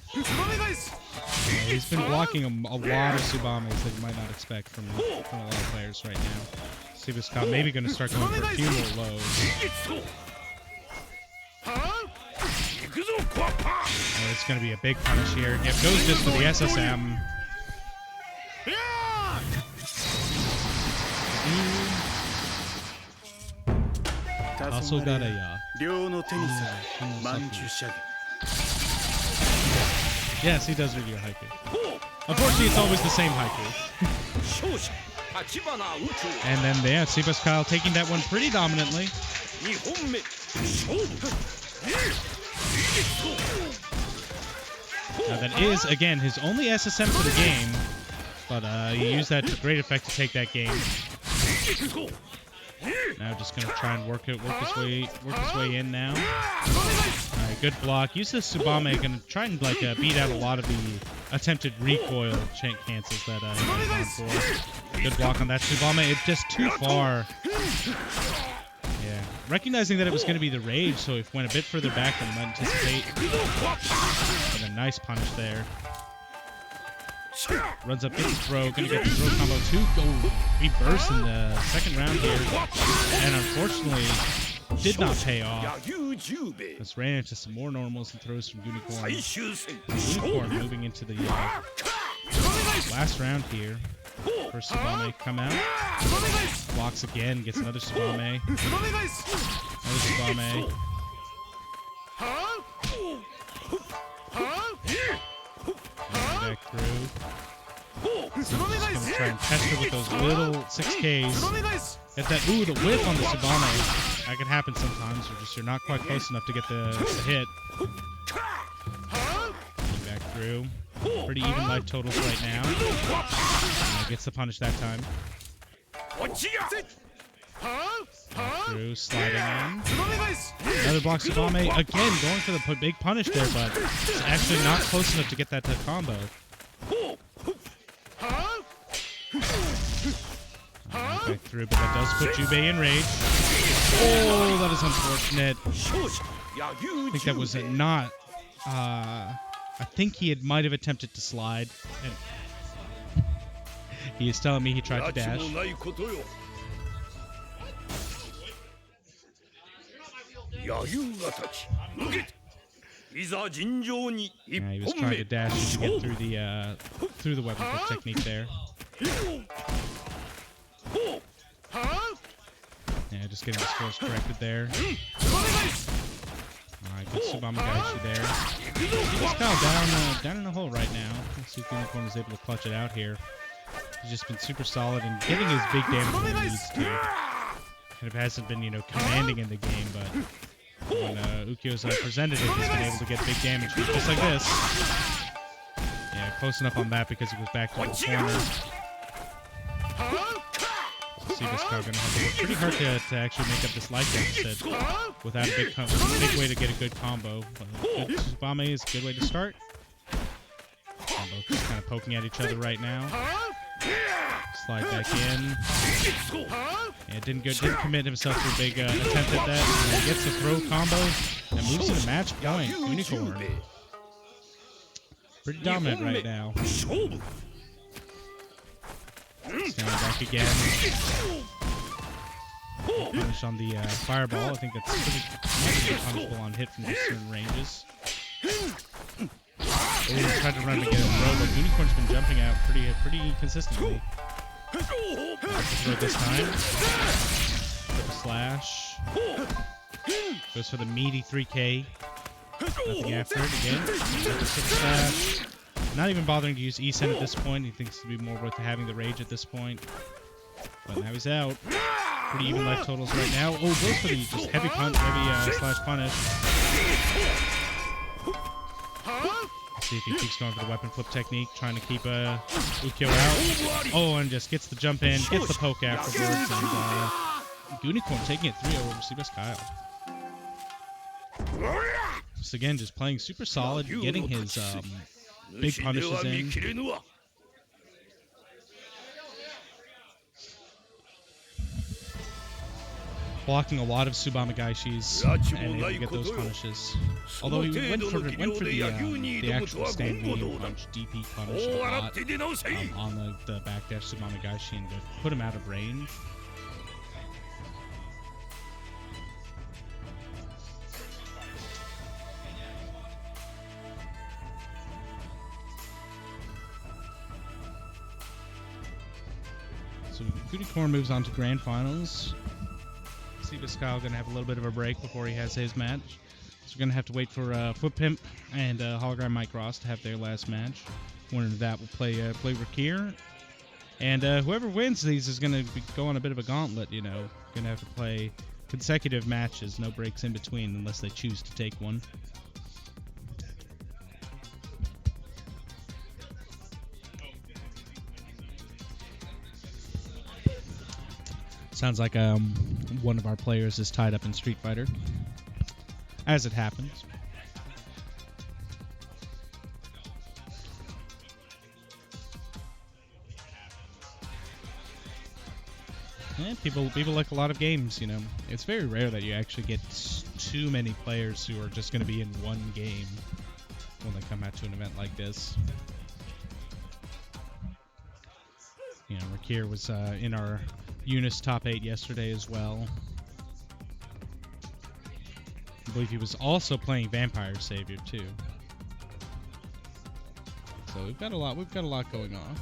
He's been blocking a lot of Tsubames that you might not expect from a lot of players right now. SeabusKyle maybe going to start going for a few more lows. Oh, it's going to be a big punish here. It goes just for the SSM. Also got a yes, he does read your haiku. Unfortunately, it's always the same haiku. And then, yeah, SeabusKyle taking that one pretty dominantly. Now that is, again, his only SSM for the game, but he used that to great effect to take that game. Now just gonna try and work his way in now. All right, good block. Use this Tsubame, gonna try and like beat out a lot of the attempted recoil cancels that he's gone for. Good block on that Tsubame. It's just too far. Yeah, recognizing that it was gonna be the RAJ, so it went a bit further back than I might anticipate. And a nice punish there. Runs up, gets the throw, gonna get the throw combo too. Go reverse in the second round here. And unfortunately, did not pay off. Just ran into some more normals and throws from GoonieKorn. GoonieKorn moving into the last round here. First Tsubame come out. Blocks again, gets another Tsubame. Another Tsubame. Back through. Just gonna try and test her with those little 6Ks. If that the whip on the Tsubame, that can happen sometimes, or just you're not quite close enough to get the hit. Back through. Pretty even life totals right now. Gets the punish that time. Back through, sliding in. Another block Tsubame. Again, going for the big punish there, but it's actually not close enough to get that combo. Back through, but that does put Jubei in rage. Oh, that is unfortunate. I think that was not I think he might have attempted to slide. And he is telling me he tried to dash. Yeah, he was trying to dash to get through the weapon flip technique there. Yeah, just getting his course corrected there. Alright, good SeabusKyle there. SeabusKyle down in the hole right now. Let's see if GoonieKorn is able to clutch it out here. He's just been super solid and getting his big damage when he needs to. Kind of hasn't been, commanding in the game, but when Ukyo's presented it, he's been able to get big damage just like this. Yeah, close enough on that because he was back to the corner. SeabusKyle going to have to work pretty hard to actually make up this life deficit without a big way to get a good combo. But good Tsubame is a good way to start. Both just kind of poking at each other right now. Slide back in. Yeah, didn't commit himself to a big attempt at that. And he gets the throw combo and moves to the match point. GoonieKorn. Pretty dominant right now. Standing back again. Finish on the fireball. I think that's pretty punishable on hit from certain ranges. Oh, he tried to run to get a throw, but GoonieKorn's been jumping out pretty consistently. Throw this time. Triple slash. Goes for the meaty 3K. Nothing after it again. Triple slash. Not even bothering to use E-Sen at this point. He thinks it would be more worth having the Rage at this point. But now he's out. Pretty even life totals right now. Oh, goes for the just heavy slash punish. Let's see if he keeps going for the weapon flip technique, trying to keep Ukyo out. Oh, and just gets the jump in, gets the poke afterwards, and GoonieKorn taking it 3-0 over SeabusKyle. Just again, just playing super solid, getting his big punishes in. Blocking a lot of Tsubamagaishis and able to get those punishes. Although he went for the actual stand medium punch, DP punish a lot on the backdash Tsubamagaishi and to put him out of range. So GoonieKorn moves on to Grand Finals. SeabusKyle going to have a little bit of a break before he has his match. So we're going to have to wait for Foot Pimp and HologramMikeRoss to have their last match. Winner of that will play Rikir. And whoever wins these is going to go on a bit of a gauntlet, Going to have to play consecutive matches, no breaks in between unless they choose to take one. Sounds like one of our players is tied up in Street Fighter, as it happens. Yeah, people like a lot of games, It's very rare that you actually get too many players who are just going to be in one game when they come out to an event like this. Rikir was in our Eunice top 8 yesterday as well. I believe he was also playing Vampire Savior too. So we've got a lot going on.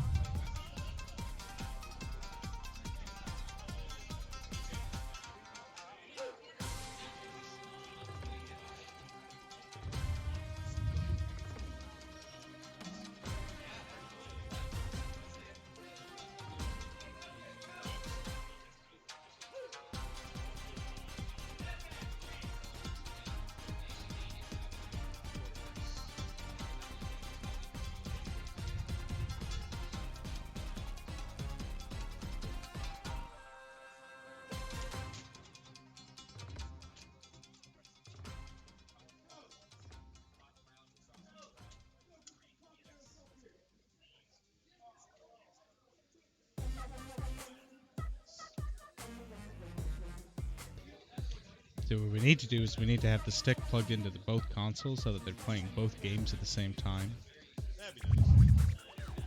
what we need to do is we need to have the stick plugged into both consoles so that they're playing both games at the same time.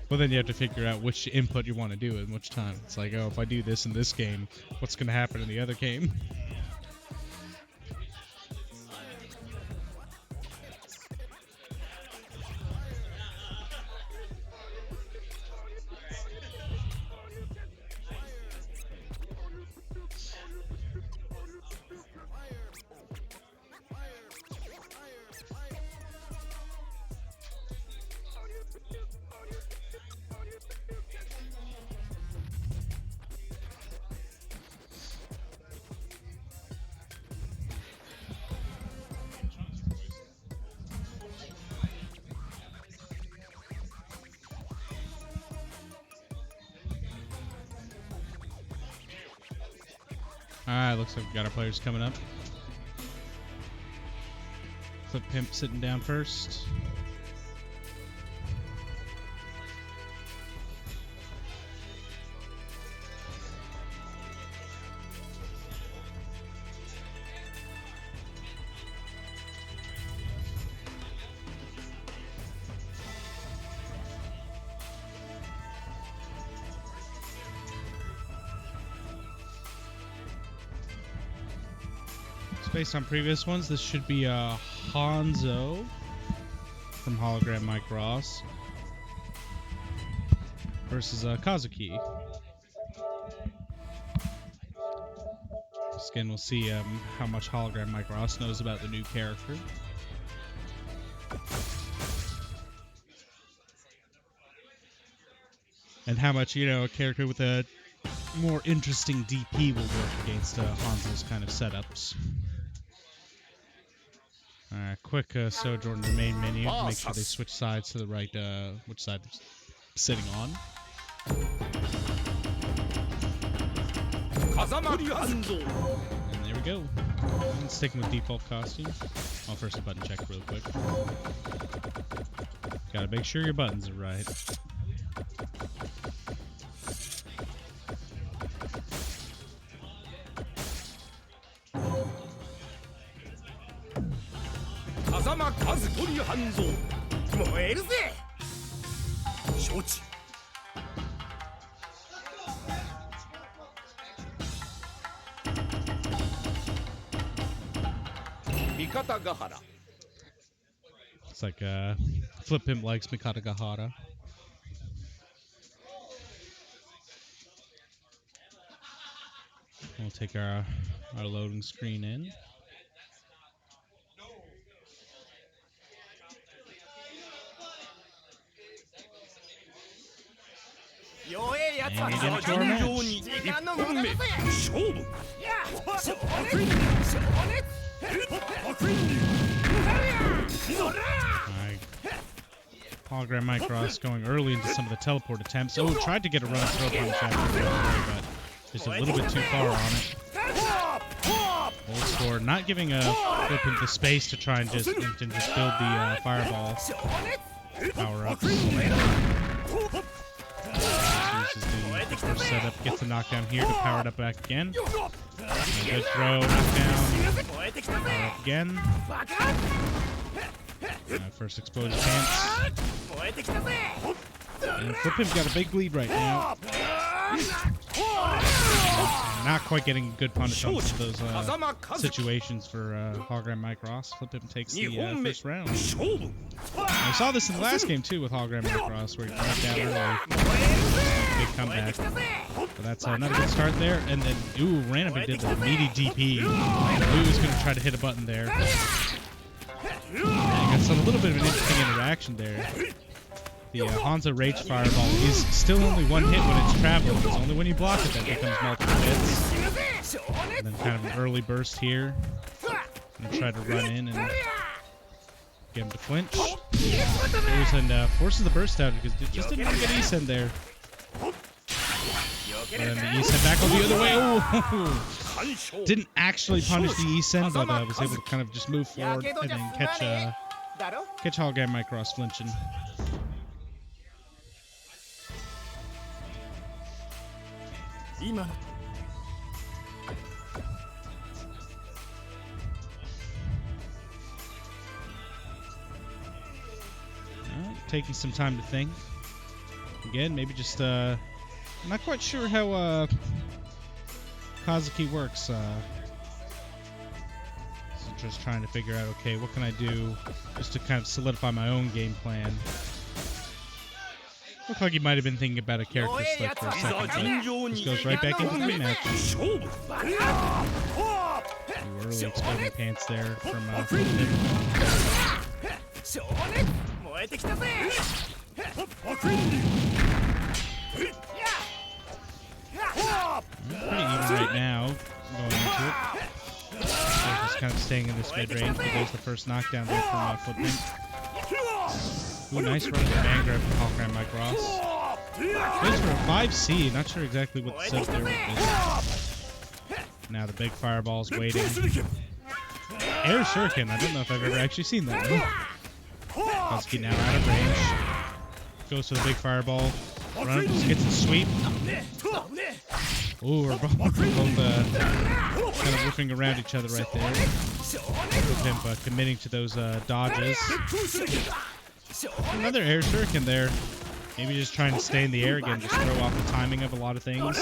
But then you have to figure out which input you want to do and which time. It's like, oh, if I do this in this game, what's going to happen in the other game? Alright, looks like we got our players coming up. Flip Pimp sitting down first. Based on previous ones, this should be Hanzo from HologramMikeRoss versus Kazuki. Again, we'll see how much HologramMikeRoss knows about the new character. And how much, a character with a more interesting DP will work against Hanzo's kind of setups. Alright, quick sojourn to the main menu to make sure they switch sides to the right, which side they're sitting on. And there we go. And sticking with default costume. I'll first a button check real quick. Gotta make sure your buttons are right. Hanzo 燃えるぜ承知Mikatagahara It's like Flip Pimp likes Mikatagahara. We'll take our loading screen in. And we get into our match. HologramMikeRoss going early into some of the teleport attempts. Oh, tried to get a run throw punch after but just a little bit too far on it. Old score, not giving Flip Pimp the space to try and just build the fireball power-ups. Uses the first setup, gets the knockdown here to power it up back again. And a good throw, knockdown, power up again. First explosion chance. And Flip Pimp's got a big lead right now. Not quite getting good punish on some of those situations for HologramMikeRoss. Flip Pimp takes the first round. I saw this in the last game too with HologramMikeRoss where he knocked down early. Big comeback. But that's another good start there. And then, ooh, Ranabin did the meaty DP. Ooh's going to try to hit a button there. And you got a little bit of an interesting interaction there. The Hanzo RAJ Fireball is still only one hit when it's traveling. It's only when you block it that it becomes multiple hits. And then kind of an early burst here. And try to run in and get him to flinch. And forces the burst out because it just didn't get E-Send there. And then the E-Send back on the other way. Oh! Didn't actually punish the E-Send, but was able to kind of just move forward and then catch HologramMikeRoss flinching. taking some time to think. Again, maybe just I'm not quite sure how Kazuki works. So just trying to figure out, okay, what can I do just to kind of solidify my own game plan. Looked like he might have been thinking about a character split for a second, but just goes right back into the rematch. Early exploding pants there from pretty even right now, going into it. Just kind of staying in this mid-range, but there's the first knockdown there from Footman. Ooh, nice run of the man grab from HologramMikeRoss. Goes for a 5C, not sure exactly what the set there would be. Now the big fireball's waiting. Air Shuriken, I don't know if I've ever actually seen that one. Kazuki now out of range. Goes for the big fireball. Run up, just gets the sweep. Ooh, we're both kind of whipping around each other right there. With him committing to those dodges. Another air shuriken there. Maybe just trying to stay in the air again, just throw off the timing of a lot of things.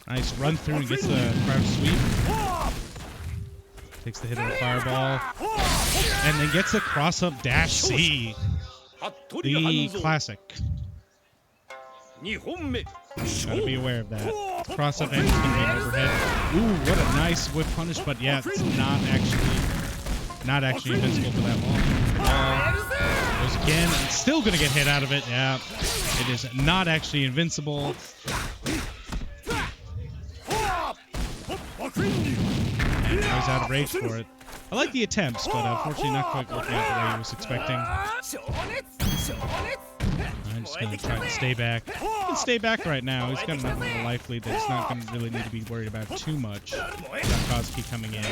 Nice run through and gets the crouch sweep. Takes the hit of the fireball. And then gets a cross-up dash C. The classic. Gotta be aware of that. Cross-up and overhead. Ooh, what a nice whip punish, but yeah, it's not actually invincible for that long. Goes again, and still gonna get hit out of it. Yeah, it is not actually invincible. And I was out of rage for it. I like the attempts, but unfortunately not quite working out the way he was expecting. I'm just going to try to stay back. He can stay back right now. He's got enough of a life lead that he's not going to really need to be worried about too much. Got Kazuki coming in.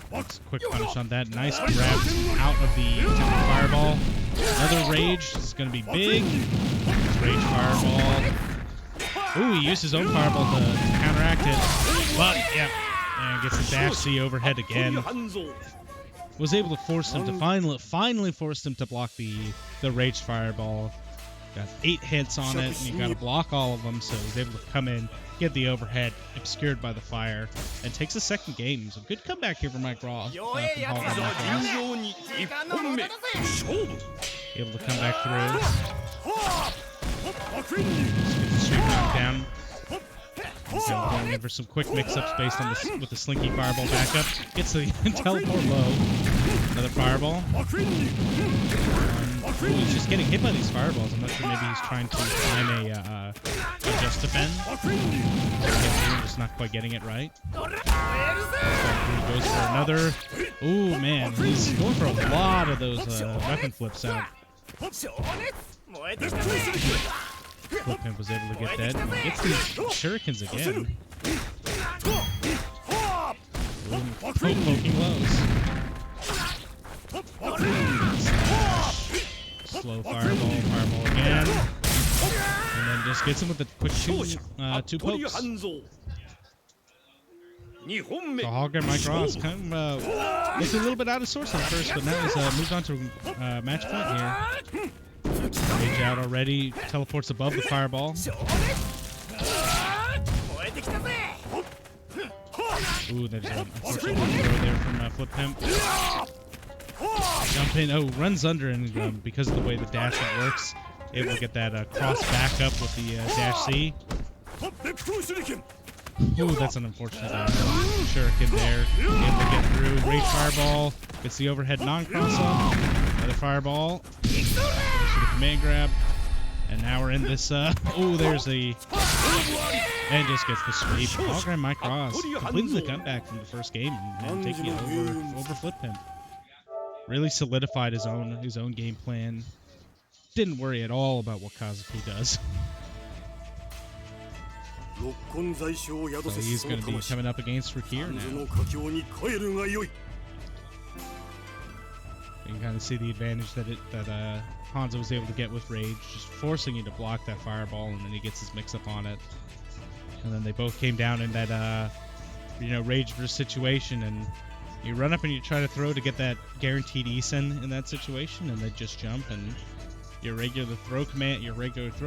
That's a quick punish on that. Nice grab out of the fireball. Another rage. This is going to be big. Rage fireball. Ooh, he used his own fireball to counteract it. But, yeah. And gets the dash C overhead again. Was able to force him to finally forced him to block the rage fireball. Got 8 hits on it, and you got to block all of them. So he's able to come in, get the overhead, obscured by the fire, and takes a second game. So good comeback here for MikeRoss. Able to come back through. Just gets the straight knockdown. Going in for some quick mix-ups based on with the slinky fireball backup. Gets the teleport low. Another fireball. Ooh, he's just getting hit by these fireballs. I'm not sure, maybe he's trying to find a just defend. Just not quite getting it right. He goes for another. Ooh, man, he's going for a lot of those weapon flips out. Flip Pimp was able to get that. And gets these shurikens again. Poking lows. Slow fireball again. And then just gets him with the quick two pokes. So HologramMikeRoss kind of looked a little bit out of sorts at first, but now he's moved on to match point here. Rage out already, teleports above the fireball. Ooh, there's an unfortunate throw there from Flip Pimp. Jump in, runs under, and because of the way the dash works, able to get that cross back up with the dash C. Ooh, that's an unfortunate shuriken there. Able to get through, rage fireball, gets the overhead non-cross up. Another fireball. Goes for the command grab. And now we're in this, there's the... And just gets the sweep. HologramMikeRoss completing the comeback from the first game and taking it over Flip Pimp. Really solidified his own game plan. Didn't worry at all about what Kazuki does. So he's going to be coming up against Rikir now. You can kind of see the advantage that Hanzo was able to get with Rage, just forcing you to block that fireball, and then he gets his mix-up on it. And then they both came down in that, Rage versus situation, and You run up and you try to throw to get that guaranteed Isen in that situation, and then just jump, and your regular throw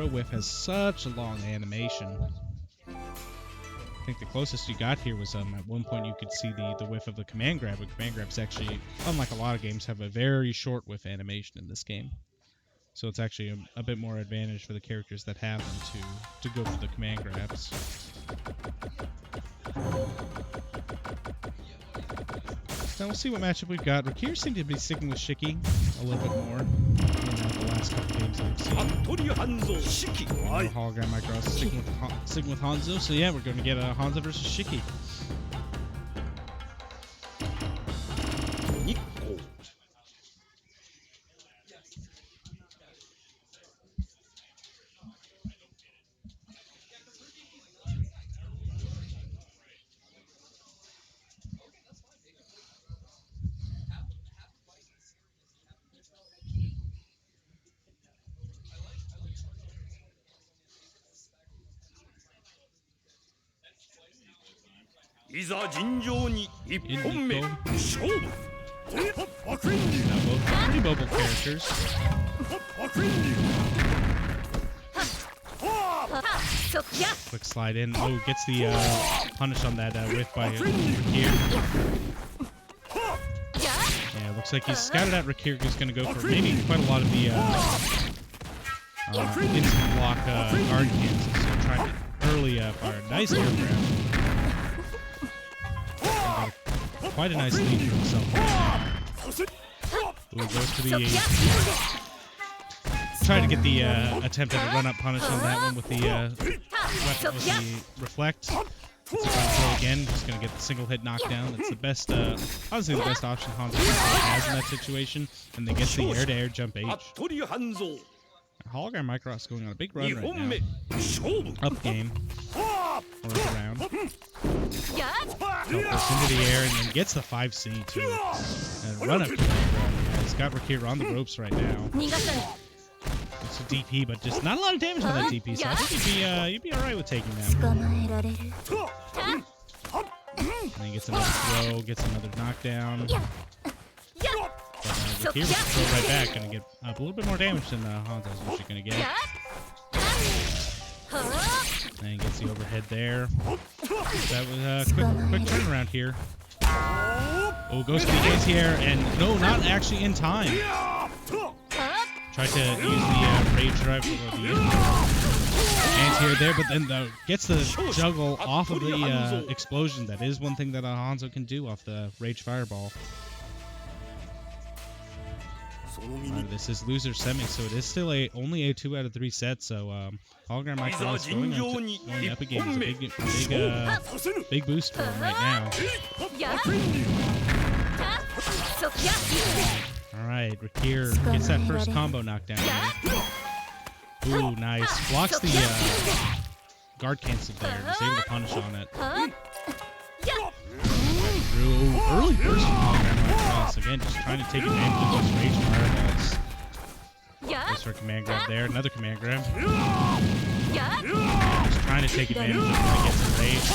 whiff has such a long animation. I think the closest you got here was at one point you could see the whiff of the command grab, but command grabs actually, unlike a lot of games, have a very short whiff animation in this game. So it's actually a bit more advantage for the characters that have them to go for the command grabs. Now we'll see what matchup we've got. Rikir seemed to be sticking with Shiki a little bit more than the last couple games that I've seen. HologramMikeRoss sticking with Hanzo. So yeah, we're going to get a Hanzo versus Shiki. Pretty mobile characters. Quick slide in. Oh, gets the punish on that whiff by Rikir. Yeah, looks like he's scouted out Rikir, who's going to go for maybe quite a lot of the instant block guard cancels. So trying to early fire. Nice air grab. Quite a nice lead for himself. Ooh, goes for the... Trying to get the attempt at a run-up punish on that one with the weapon with the reflect. It's going to throw again. Just going to get the single hit knockdown. That's the best, honestly, the best option Hanzo has in that situation. And then gets the air-to-air jump H. HologramMikeRoss going on a big run right now. Up game. Or around. Goes into the air and then gets the 5C too. And run up. He's got Rikir on the ropes right now. It's a DP, but just not a lot of damage on that DP, so I think you'd be alright with taking that. And then he gets another throw, gets another knockdown. But Rikir will throw right back, gonna get a little bit more damage than Hanzo's usually gonna get. And he gets the overhead there. That was a quick turnaround here. Oh, goes to the anti-air, and no, not actually in time. Tried to use the rage drive for the anti-air there, but then gets the juggle off of the explosion. That is one thing that Hanzo can do off the rage fireball. This is loser semi, so it is still only a 2 out of 3 set. So HologramMikeRoss going up again is a big boost for him right now. All right, Rikir gets that first combo knockdown. Ooh, nice. Blocks the guard cancel there. He's able to punish on it. Early burst from HologramMikeRoss. Again, just trying to take advantage of those rage fireballs. Goes for a command grab there. Another command grab. Just trying to take advantage of it when he gets the rage.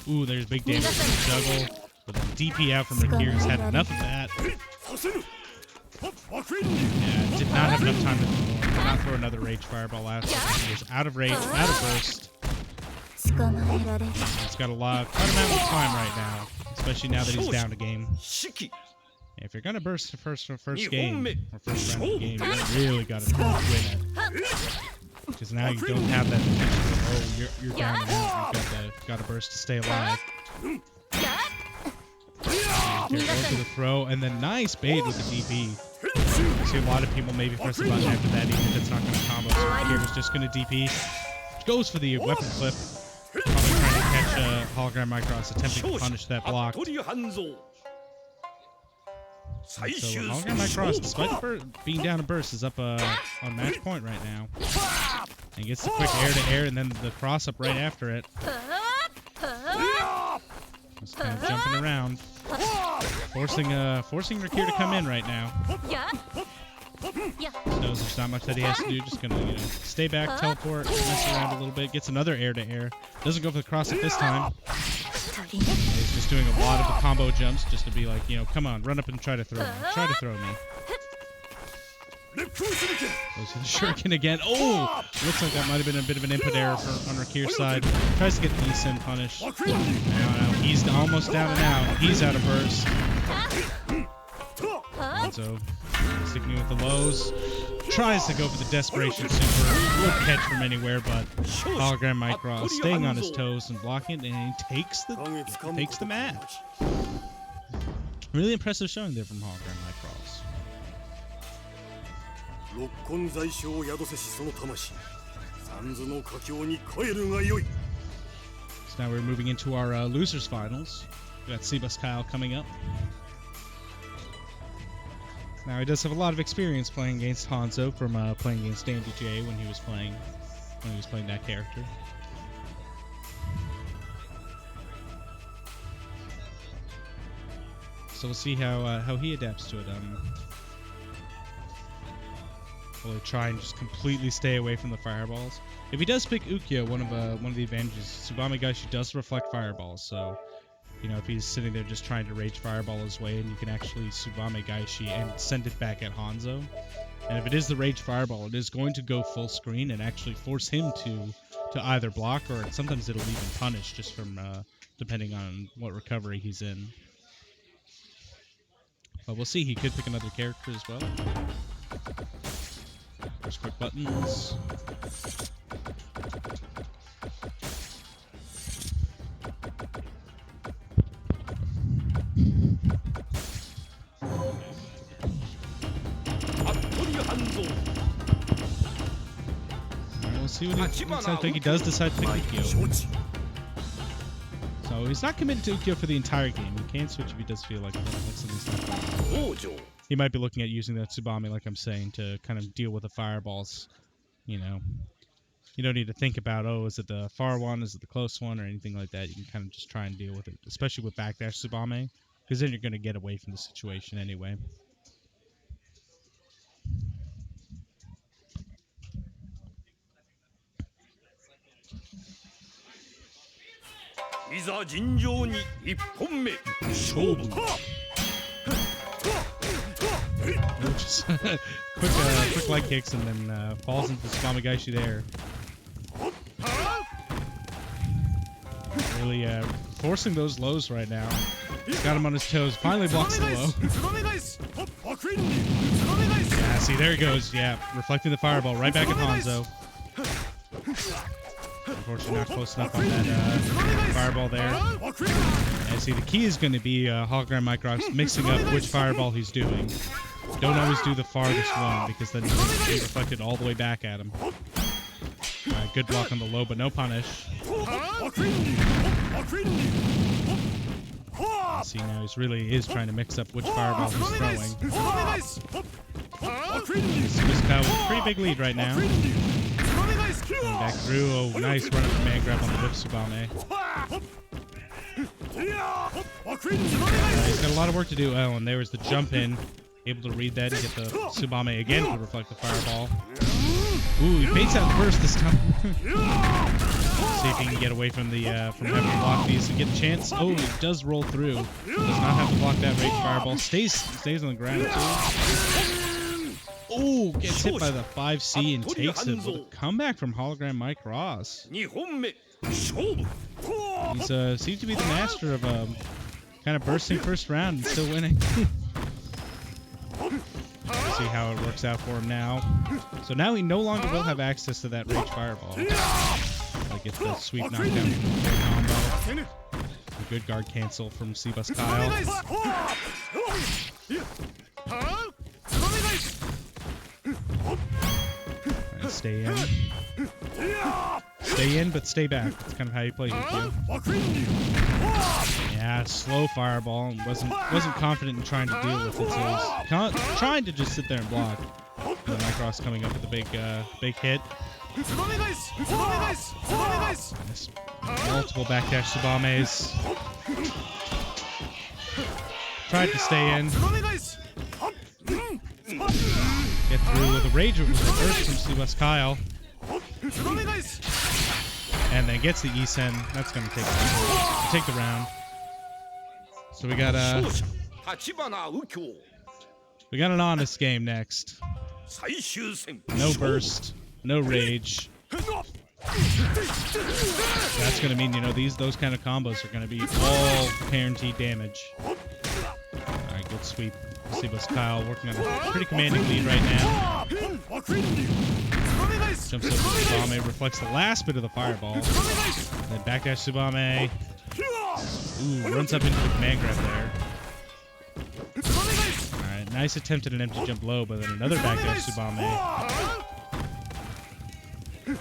Ooh, there's big damage from the juggle. But the DP out from Rikir has had enough of that. Yeah, did not have enough time to not throw another rage fireball out. He is out of rage, out of burst. He's got quite amount of time right now, especially now that he's down a game. Yeah, if you're gonna burst the first game or first round of the game, you really gotta win it. Because now you don't have that potential. Oh, you're down and out. You've got to burst to stay alive. Go for the throw, and then nice bait with the DP. I see a lot of people maybe press the button after that, even if it's not going to combo. So Rikir was just going to DP. Goes for the weapon flip. Probably trying to catch HologramMikeRoss attempting to punish that block. So HologramMikeRoss, despite being down a burst, is up on match point right now. And gets the quick air-to-air, and then the cross-up right after it. Just kind of jumping around. Forcing Rikir to come in right now. Knows there's not much that he has to do. Just gonna, stay back, teleport, mess around a little bit. Gets another air-to-air. Doesn't go for the cross-up this time. He's just doing a lot of the combo jumps just to be like, you know, come on, run up and try to throw me. Try to throw me. Goes for the shuriken again. Oh! Looks like that might have been a bit of an input error on Rikir's side. Tries to get the Isen punished. Now, he's almost down and out. He's out of burst. So, sticking with the lows. Tries to go for the desperation super. Good catch from anywhere, but HologramMikeRoss staying on his toes and blocking it, and he takes the match. Really impressive showing there from HologramMikeRoss. So now we're moving into our losers finals. We got SeabusKyle coming up. Now he does have a lot of experience playing against Hanzo from playing against Dandy J when he was playing that character. So we'll see how he adapts to it. Will he try and just completely stay away from the fireballs? If he does pick Ukyo, one of the advantages, Tsubame does reflect fireballs. So, you know, if he's sitting there just trying to rage fireball his way, and you can actually Tsubame Gaishi and send it back at Hanzo. And if it is the rage fireball, it is going to go full screen and actually force him to either block, or sometimes it'll even punish just from depending on what recovery he's in. But we'll see. He could pick another character as well. There's quick buttons. We'll see what he looks like. He does decide to pick Ukyo. So he's not committed to Ukyo for the entire game. He can switch if he does feel like something's not going. He might be looking at using that Tsubame, like I'm saying, to kind of deal with the fireballs. You know, you don't need to think about, oh, is it the far one, is it the close one, or anything like that. You can kind of just try and deal with it, especially with backdash Tsubame, because then you're going to get away from the situation anyway. Just quick leg kicks and then falls into the Tsubame Gaishi there. Really forcing those lows right now. He's got him on his toes. Finally blocks the low. Yeah, see, there he goes. Yeah, reflecting the fireball right back at Hanzo. Unfortunately, not close enough on that fireball there. And see, the key is going to be HologramMikeRoss mixing up which fireball he's doing. Don't always do the farthest one, because then he'll be reflected all the way back at him. Good block on the low, but no punish. See, now he really is trying to mix up which fireball he's throwing. SeabusKyle with a pretty big lead right now. Going back through. Oh, nice run up command grab on the whip Tsubame. He's got a lot of work to do. Oh, and there was the jump in. Able to read that and get the Tsubame again to reflect the fireball. Ooh, he baits out the burst this time. See if he can get away from the from having to block these and get a chance. Oh, he does roll through. Does not have to block that rage fireball. Stays on the ground too. Oh, gets hit by the 5C and takes it with a comeback from HologramMikeRoss. He seems to be the master of kind of bursting first round and still winning. See how it works out for him now. So now he no longer will have access to that rage fireball. Like it's the sweep knockdown combo. A good guard cancel from SeabusKyle. Right, stay in. Stay in, but stay back. That's kind of how you play Ukyo. Yeah, slow fireball, and wasn't confident in trying to deal with it, so he's trying to just sit there and block. And MikeRoss coming up with a big hit. Multiple backdash Tsubames. Tried to stay in. Get through with a rage reverse from SeabusKyle. And then gets the Isen. That's going to take the round. So we got an honest game next. No burst, no rage. That's gonna mean, you know, those kind of combos are gonna be all guaranteed damage. Alright, good sweep. SeabusKyle working on a pretty commanding lead right now. Jumps over Tsubame, reflects the last bit of the fireball. Then backdash Tsubame. Ooh, runs up into the command grab there. Alright, nice attempt at an empty jump low, but then another backdash Tsubame.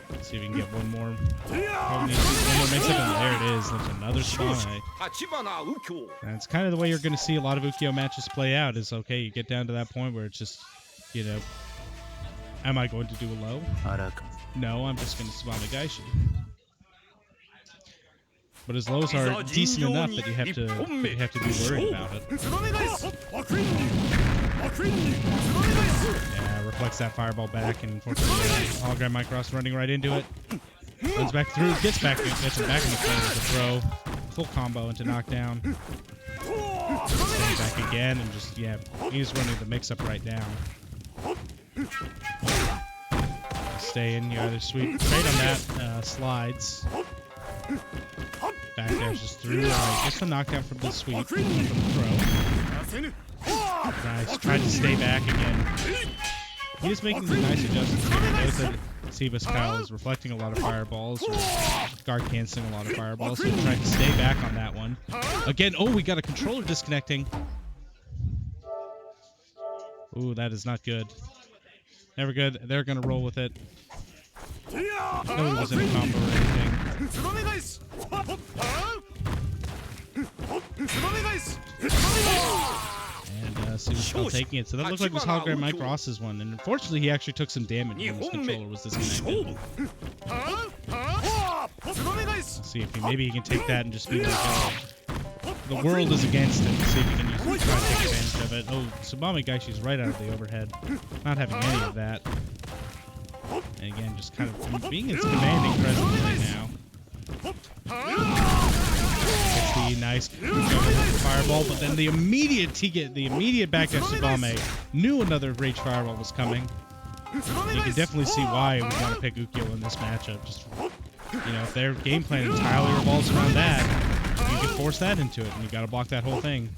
Let's see if we can get one more. Probably need one more mix-up, and there it is. There's another Tsubame. And it's kind of the way you're going to see a lot of Ukyo matches play out is, okay, you get down to that point where it's just, you know, am I going to do a low? No, I'm just going to Tsubame Gaishi. But his lows are decent enough that you have to be worried about it. Yeah, reflects that fireball back, and unfortunately, HologramMikeRoss running right into it. Runs back through, gets him back in the corner with a throw. Full combo into knockdown. Staying back again, and just, yeah, he's running the mix-up right now. Stay in, you either sweep straight on that, slides. Backdashes through. Alright, gets the knockdown from the sweep, from the throw. Nice, tried to stay back again. He is making some nice adjustments here. Notice that SeabusKyle is reflecting a lot of fireballs, or guard canceling a lot of fireballs, so he tried to stay back on that one. Again, oh, we got a controller disconnecting. Ooh, that is not good. Never good. They're going to roll with it. No, it wasn't a combo or anything. And SeabusKyle taking it. So that looked like it was HologramMikeRoss's one. And unfortunately, he actually took some damage when his controller was disconnected. Let's see if maybe he can take that and just be like, oh, the world is against him. See if he can use it to try to take advantage of it. Oh, Tsubame Gaishi's right out of the overhead. Not having any of that. And again, just kind of being its commanding presence right now. Gets the nice fireball, but then the immediate backdash Tsubame knew another rage fireball was coming. You can definitely see why we want to pick Ukyo in this matchup. Just, you know, if their game plan entirely revolves around that, you can force that into it, and you got to block that whole thing.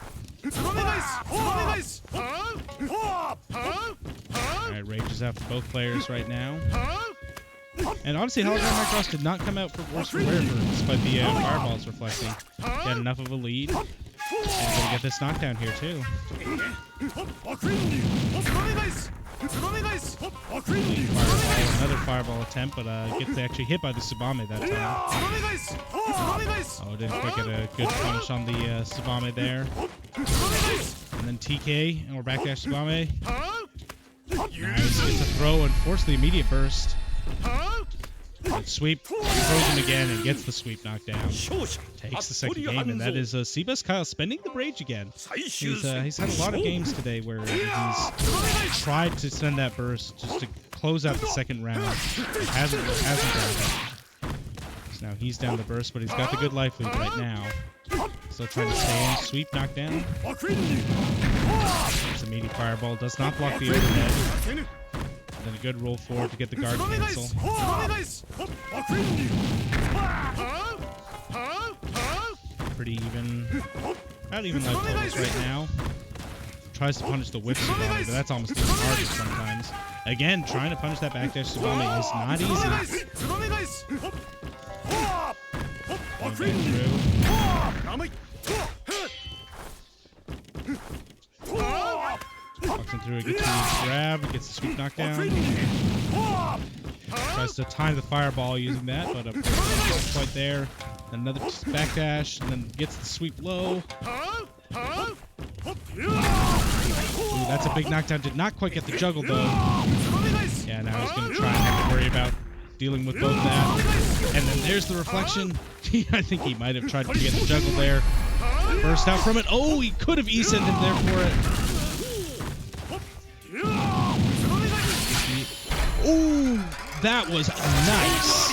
Alright, Rage is out for both players right now. And honestly, HologramMikeRoss did not come out for worse for wear despite the fireballs reflecting. He had enough of a lead. And he's going to get this knockdown here, too. Another fireball attempt, but gets actually hit by the Tsubame that time. Oh, didn't quite get a good punish on the Tsubame there. And then TK, and we're backdash Tsubame. Nice, gets a throw and force the immediate burst. Good sweep, throws him again and gets the sweep knockdown. Takes the second game, and that is SeabusKyle spending the rage again. He's had a lot of games today where he's tried to send that burst just to close out the second round. It hasn't done that. So now he's down the burst, but he's got the good life lead right now. Still trying to stay in. Sweep knockdown. There's a meaty fireball. Does not block the overhead. Then a good roll forward to get the guard cancel. Pretty even. Not even life totals right now. Tries to punish the whip Tsubame, but that's almost even harder sometimes. Again, trying to punish that backdash Tsubame is not easy. Walks in through, gets the grab, gets the sweep knockdown. Tries to time the fireball using that, but not quite there. Another backdash, and then gets the sweep low. Ooh, that's a big knockdown. Did not quite get the juggle though. Yeah, now he's going to try and have to worry about dealing with both that. And then there's the reflection. I think he might have tried to get the juggle there. Burst out from it. Oh, he could have E-sent him there for it. Ooh, that was nice.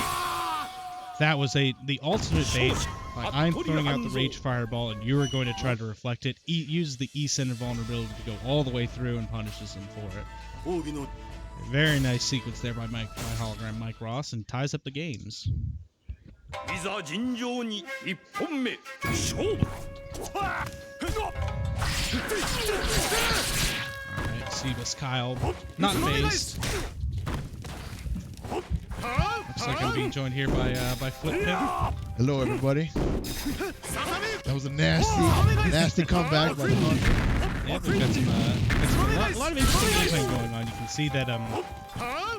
That was the ultimate bait Like, I'm throwing out the Rage Fireball, and you are going to try to reflect it. Use the E-Center vulnerability to go all the way through and punishes him for it. Very nice sequence there by HologramMikeRoss, and ties up the games. Alright, SeabusKyle, not phased. Looks like I'm being joined here by Flip Pimp. Hello, everybody. That was a nasty comeback by the Hanzo. Yeah, we've got a lot of interesting gameplay going on. You can see that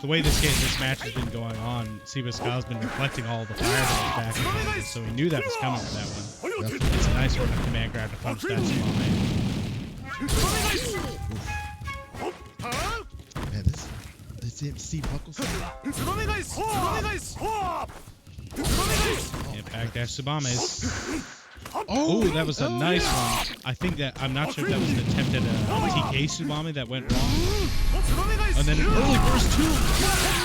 the way this match has been going on, SeabusKyle's been reflecting all the fireballs back and forth, so he knew that was coming with that one. It's a nice one to command grab to punch that spot. Man, this MC buckle. Yeah, backdash Tsubame's. Oh, that was a nice one. I think that, I'm not sure if that was an attempt at a TK Tsubame that went wrong. And then an early burst too.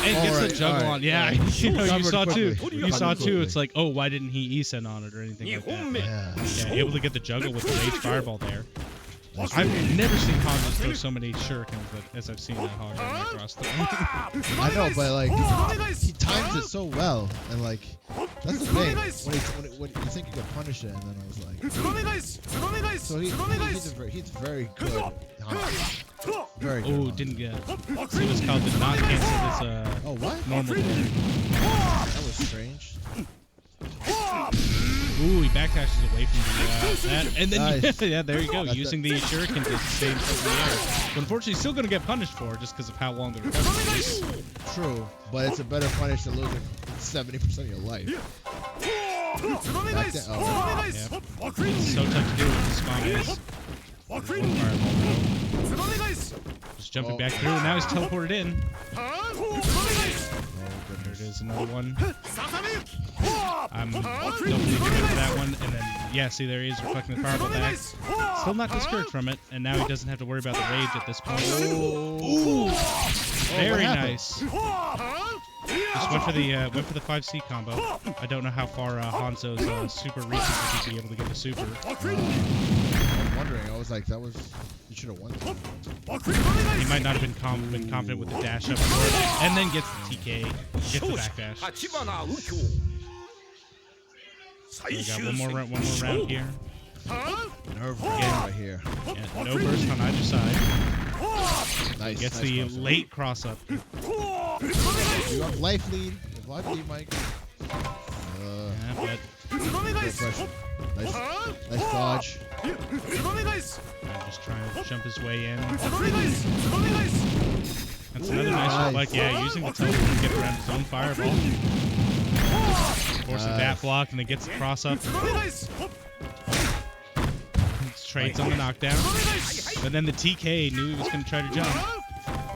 And gets the juggle on. Yeah, you saw too. You saw too. It's like, oh, why didn't he E-Sen on it or anything like that? Yeah, able to get the juggle with the Rage Fireball there. I've never seen Hanzo throw so many shurikens as I've seen HologramMikeRoss throw. I know, but like he times it so well, and like that's the thing. When you think you can punish it, and then I was like, so he's very good. Very good. Oh, didn't get. SeabusKyle did not cancel his normal. That was strange. Ooh, he backdashes away from that, and then nice. Yeah, there you go, using the shuriken to save in the air. But unfortunately, he's still going to get punished for it just because of how long the recovery is. True, but it's a better punish than losing 70% of your life. Yep. It's so tough to do with the Tsubame's. Just jumping back through, and now he's teleported in. There it is, another one. I'm don't need to go for that one, and then yeah, see there he is reflecting the fireball back. Still not discouraged from it, and now he doesn't have to worry about the rage at this point. Ooh, very nice. Just went for the 5C combo. I don't know how far Hanzo's super reaches if he'd be able to get the super. I was wondering. I was like, you should have won that. He might not have been confident with the dash up for it, and then gets the TK, gets the backdash. We got one more round here. Nerve right here. Yeah, no burst on either side. Nice. Gets the late cross up. You have life lead. You have life lead, Mike. Yeah, but good pressure. Nice dodge. Just trying to jump his way in. That's another nice reflect. Yeah, using the teleport to get around his own fireball. Forcing that block, and then gets the cross up. Trades on the knockdown. But then the TK knew he was going to try to jump. Oh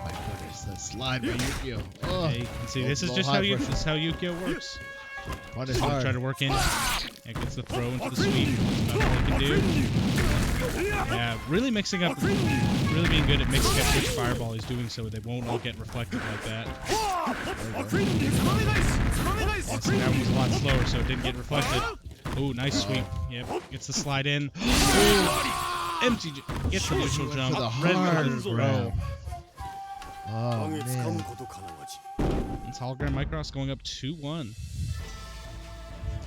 my goodness, that slide by Ukyo. Oh. Yeah, you can see this is just how Ukyo works. Just going to try to work in. And gets the throw into the sweep. That's about all he can do. Yeah, really mixing up, really being good at mixing up which fireball he's doing so they won't all get reflected like that. Yeah, so that one was a lot slower, so it didn't get reflected. Ooh, nice sweep. Yep, gets the slide in. Ooh, empty, gets the neutral jump. Red card throw. Oh, man. It's HologramMikeRoss going up 2-1.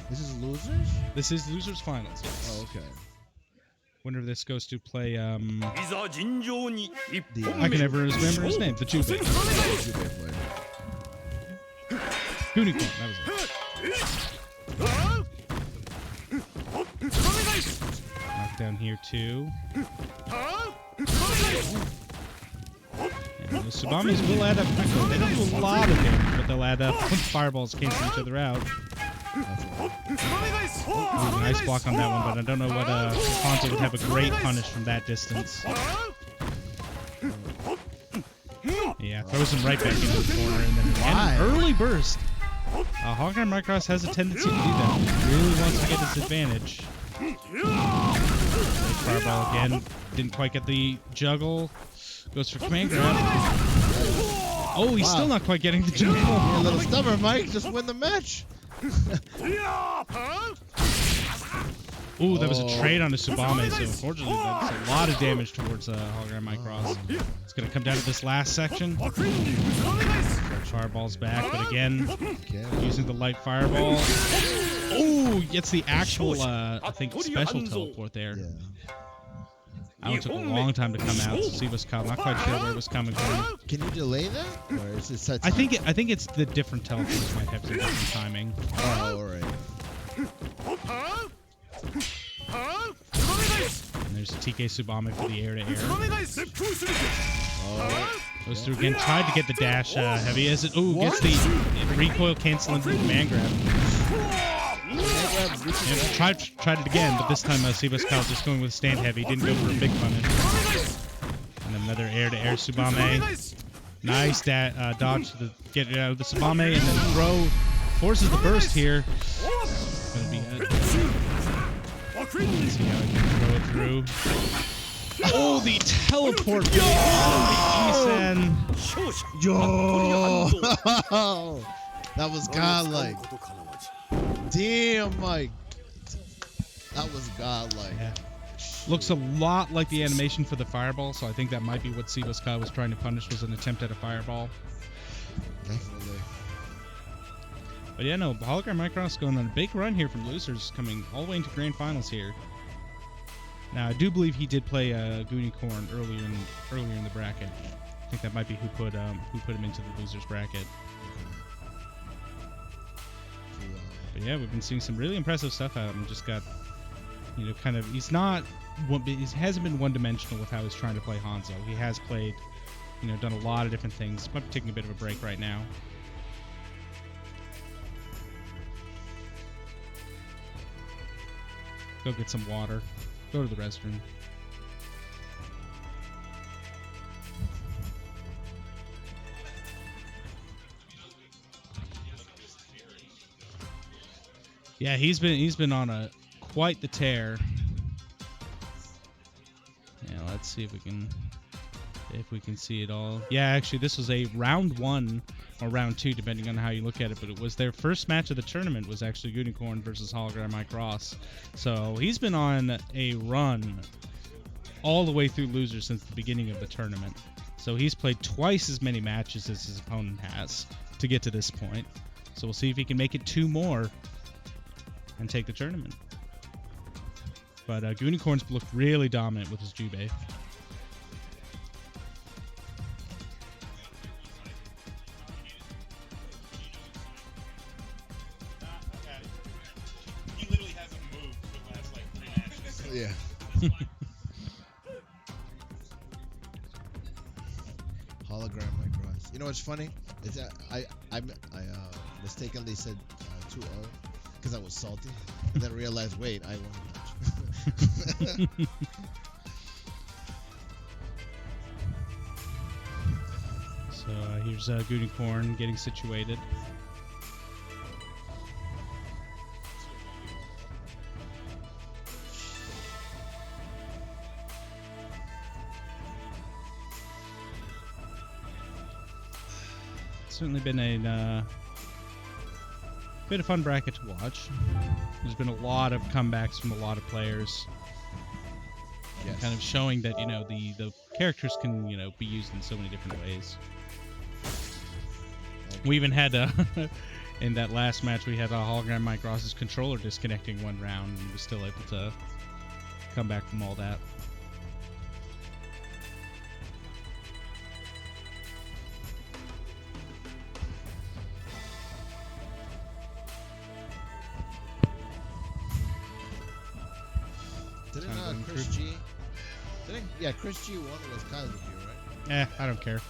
This is losers? This is losers finals. Yes. Oh, okay. Winner of this goes to play, I can The, never remember his name. The Jubei. Jubei player. GoonieKorn, that was it. Knockdown here too. And the Tsubames will add up quickly. They don't do a lot of damage, but they'll add up when fireballs cancel each other out. Ooh, nice block on that one, but I don't know what Hanzo would have a great punish from that distance. Yeah, throws him right back into the corner, and then an early burst. HologramMikeRoss has a tendency to do that. He really wants to get this advantage. Fireball again. Didn't quite get the juggle. Goes for command grab. Oh, he's still not quite getting the juggle. You're a little stubborn, Mike. Just win the match. Ooh, that was a trade on the Tsubame, so unfortunately that's a lot of damage towards HologramMikeRoss. It's going to come down to this last section. Fireball's back, but again, using the light fireball. Oh, gets the actual, I think, special teleport there. Yeah. That one took a long time to come out. SeabusKyle, not quite sure where it was coming from. Can you delay that? Or is it set I think it's the different teleports might have some different timing. Oh, alright. And there's a TK Tsubame for the air-to-air. Oh. Goes through again, tried to get the dash heavy as it, ooh, gets the recoil canceling man grab. Yeah, tried it again, but this time SeabusKyle just going with stand heavy, didn't go for a big punish. And another air-to-air Tsubame. Nice dodge to get it out of the Tsubame, and then throw forces the burst here. Gonna be it. Let's see how he can throw it through. Oh, the teleport! Yo! That was godlike. Damn, Mike. That was godlike. Yeah. Looks a lot like the animation for the fireball, so I think that might be what SeabusKyle was trying to punish, was an attempt at a fireball. Definitely. But yeah, no, HologramMikeRoss going on a big run here from losers, coming all the way into grand finals here. Now, I do believe he did play GoonieKorn earlier in the bracket. I think that might be who put him into the losers bracket. But yeah, we've been seeing some really impressive stuff out of him. Just got, you know, kind of, he hasn't been one-dimensional with how he's trying to play Hanzo. He has played, you know, done a lot of different things. Might be taking a bit of a break right now. Go get some water. Go to the restroom. Yeah, he's been on quite the tear. Yeah, let's see if we can see it all. Yeah, actually, this was a round 1 or round 2, depending on how you look at it. But it was their first match of the tournament. Was actually GoonieKorn versus HologramMikeRoss. So he's been on a run all the way through losers since the beginning of the tournament. So he's played twice as many matches as his opponent has to get to this point. So we'll see if he can make it 2 more and take the tournament. But GoonieKorn's looked really dominant with his Jubei. He literally hasn't moved for the last like 3 matches. Yeah. HologramMikeRoss. You know what's funny? Is that I mistakenly said 2-0 because I was salty, and then realized, wait, I won the match. So here's GoonieKorn getting situated. Certainly been a bit of fun bracket to watch. There's been a lot of comebacks from a lot of players. Yes. Kind of showing that, you know, the characters can, you know, be used in so many different ways. We even had in that last match we had HologramMikeRoss's controller disconnecting 1 round, and he was still able to come back from all that. Didn't Chris G? Yeah, Chris G won with Kazuki, right? I don't care.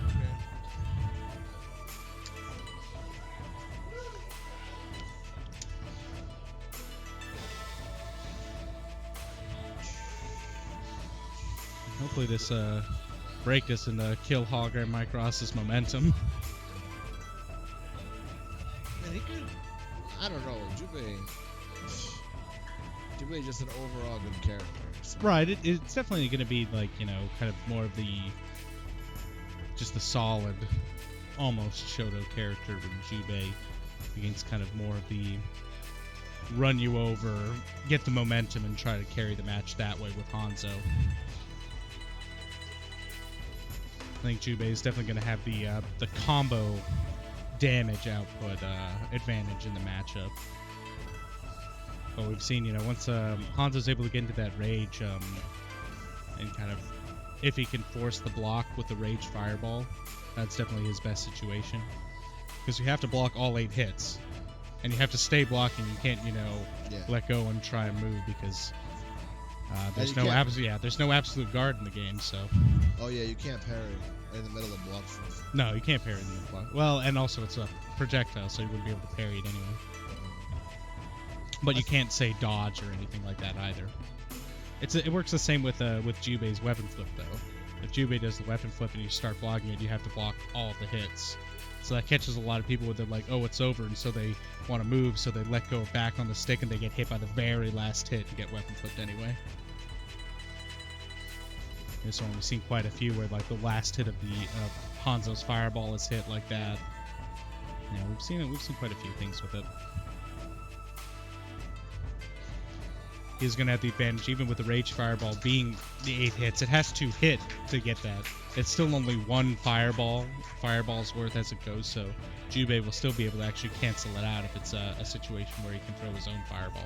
Okay. Hopefully this break doesn't kill HologramMikeRoss's momentum. Man, he could. I don't know. Jubei just an overall good character. So. Right, it's definitely going to be like, you know, kind of more of the solid, almost Shoto character with Jubei against kind of more of the run you over, get the momentum, and try to carry the match that way with Hanzo. I think Jubei is definitely going to have the combo damage output advantage in the matchup. But we've seen, once Hanzo's able to get into that rage, and kind of, if he can force the block with the rage fireball, that's definitely his best situation. Because you have to block all 8 hits, and you have to stay blocking. You can't, let go and try and move because there's no absolute guard in the game. So. Oh yeah, you can't parry in the middle of blocks. No, you can't parry in the middle of block. Well, and also it's a projectile, so you wouldn't be able to parry it anyway. But you can't say dodge or anything like that either. It works the same with Jubei's weapon flip though. If Jubei does the weapon flip and you start blocking it, you have to block all the hits. So that catches a lot of people where they're like, oh, it's over, and so they want to move, so they let go back on the stick and they get hit by the very last hit and get weapon flipped anyway. This one we've seen quite a few where like the last hit of Hanzo's fireball is hit like that. Yeah, we've seen quite a few things with it. He's gonna have the advantage even with the rage fireball being the 8 hits. It has to hit to get that. It's still only 1 fireball's worth as it goes, so Jubei will still be able to actually cancel it out if it's a situation where he can throw his own fireball.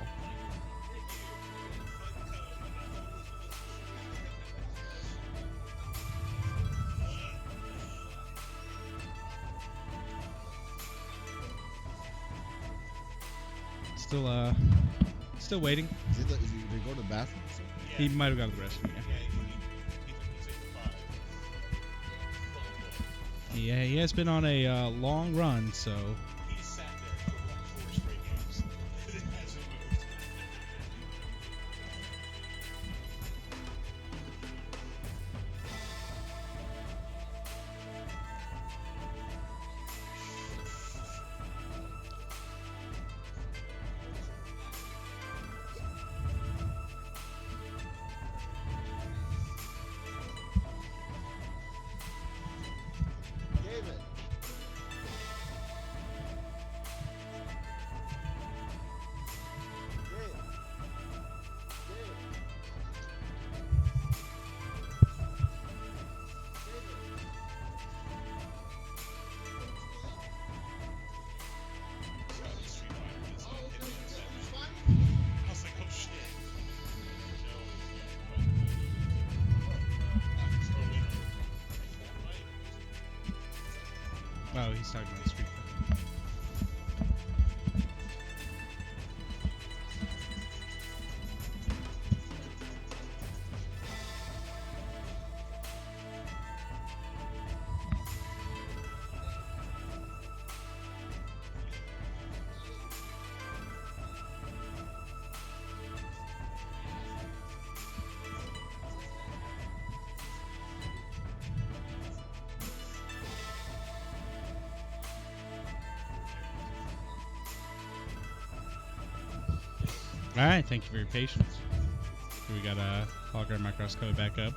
Still waiting. Did he go to the bathroom? Yeah. He might have gone to the restroom, yeah. Yeah, he has been on a long run, so... He sat there for 4 straight games. It hasn't moved. Oh, he's talking about the Street Fighter. All right, thank you for your patience. Here we got HologramMikeRoss coming back up.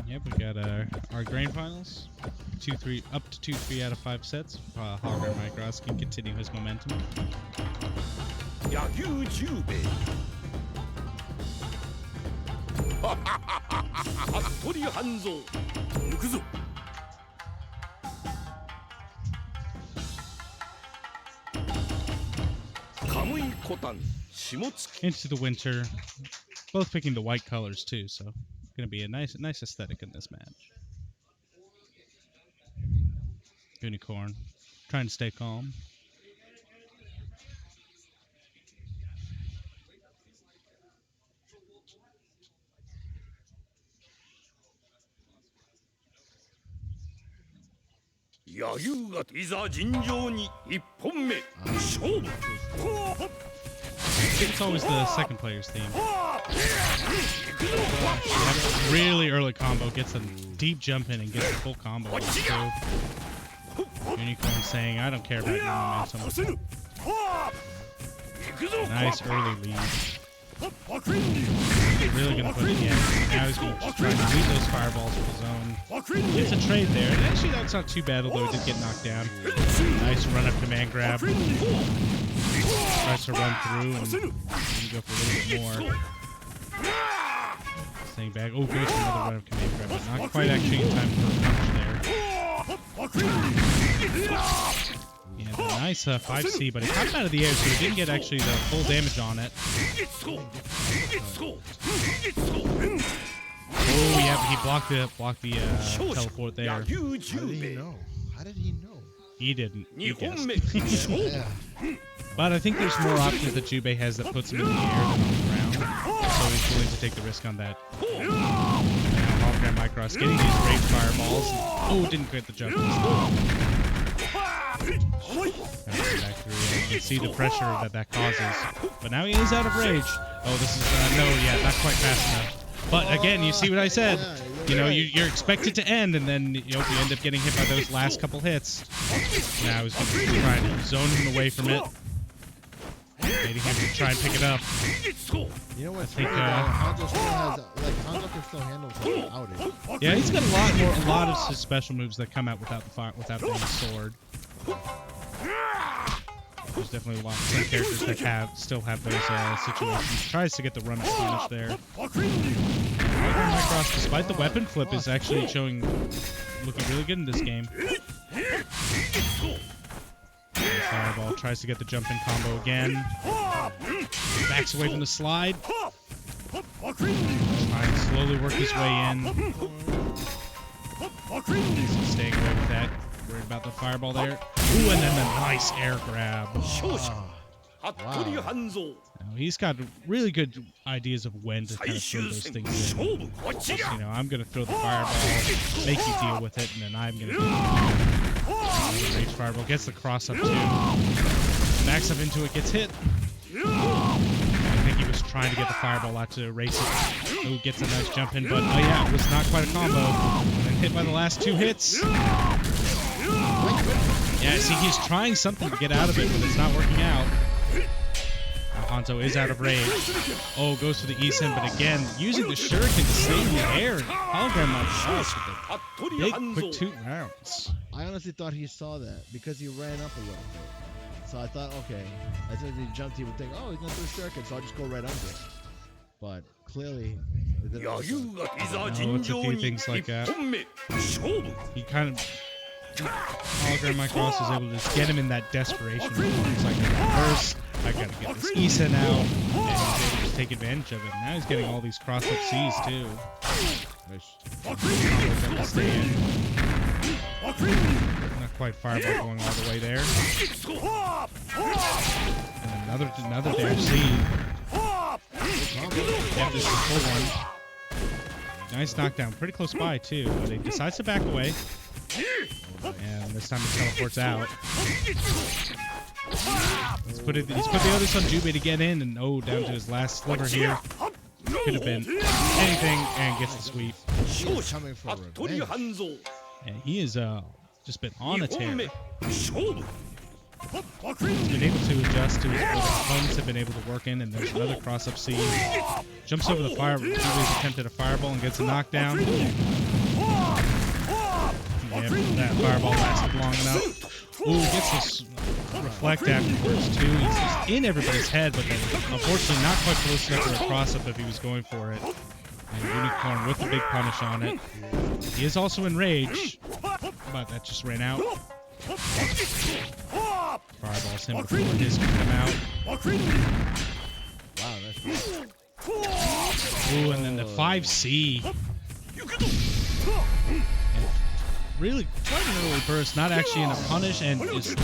Yep, we got our grand finals. 2-3, up to 2-3 out of 5 sets. HologramMikeRoss can continue his momentum. Jubei. 服部半蔵行くぞ Into the winter. Both picking the white colors too, so gonna be a nice aesthetic in this match. GoonieKorn trying to stay calm. think it's always the second player's theme. That really early combo gets a deep jump in and gets the full combo. GoonieKorn saying, I don't care about your momentum. Nice early lead. Really gonna put it in. Now he's gonna just try to lead those fireballs with his own. Gets a trade there. And actually that's not too bad, although it did get knocked down. Nice run up command grab. Tries to run through and go for a little bit more. Staying back. Oh, goes for another run of command grab, but not quite actually in time for a punch there. Yeah, but nice 5C, but it popped out of the air, so he didn't get actually the full damage on it. Oh, yeah, but he blocked the teleport there. How did he know? How did he know? He didn't. He guessed. Yeah. But I think there's more options that Jubei has that puts him in the air than on the ground. So he's willing to take the risk on that. Now HologramMikeRoss getting these great fireballs. Oh, didn't get the jump. Back through. You can see the pressure that causes. But now he is out of rage. Oh, this is not quite fast enough. But again, you see what I said. You know, you're expected to end, and then you end up getting hit by those last couple hits. Now he's going to try and zone him away from it. Making him to try and pick it up. You know what? I think Hanzo still has, Hanzo can still handle some outage. Yeah, he's got a lot of his special moves that come out without the sword. There's definitely some characters that still have those situations. Tries to get the run up punish there. HologramMikeRoss, despite the weapon flip, is actually looking really good in this game. Fireball tries to get the jump in combo again. Backs away from the slide. Trying to slowly work his way in. He's staying away with that. Worried about the fireball there. Ooh, and then the nice air grab. Wow. Now, he's got really good ideas of when to kind of throw those things in. You know, I'm going to throw the fireball, make you deal with it, and then I'm going to do the rage fireball. Gets the cross up too. Backs up into it, gets hit. I think he was trying to get the fireball out to erase it. Oh, gets a nice jump in, but oh yeah, it was not quite a combo. And then hit by the last two hits. Yeah, see, he's trying something to get out of it, but it's not working out. Now Hanzo is out of rage. Oh, goes for the E-Sim, but again, using the shuriken to stay in the air. HologramMikeRoss with a big, quick 2 rounds. I honestly thought he saw that because he ran up a little bit. So I thought, okay, as soon as he jumped, he would think, oh, he's going to do a shuriken, so I'll just go right under it. But clearly, it didn't work out. No, it's a few things like that. He kind of... HologramMikeRoss was able to just get him in that desperation mode. He's like, first, I gotta get this Isen out, and he's able to just take advantage of it. Now he's getting all these cross-up Cs too. Stay in. Not quite fireball going all the way there. And another dash C. Yeah, this is a full one. Nice knockdown, pretty close by too, but he decides to back away. And this time he teleports out. He's put the others on Jubei to get in, and oh, down to his last sliver here. Could have been anything, and gets the sweep. He's coming for revenge. And he is just been on a tear. He's been able to adjust to what his opponents have been able to work in, and there's another cross-up C. Jumps over the fire. Jubei's attempted a fireball and gets a knockdown. Yeah, that fireball lasted long enough. Ooh, gets this reflect afterwards too. He's just in everybody's head, but then unfortunately not quite close enough for a cross-up if he was going for it. And GoonieKorn with the big punish on it. He is also in rage, but that just ran out. Fireballs him before his can come out. Wow, that's nice. Ooh, and then the 5C. Really quite an early burst, not actually in a punish, and just,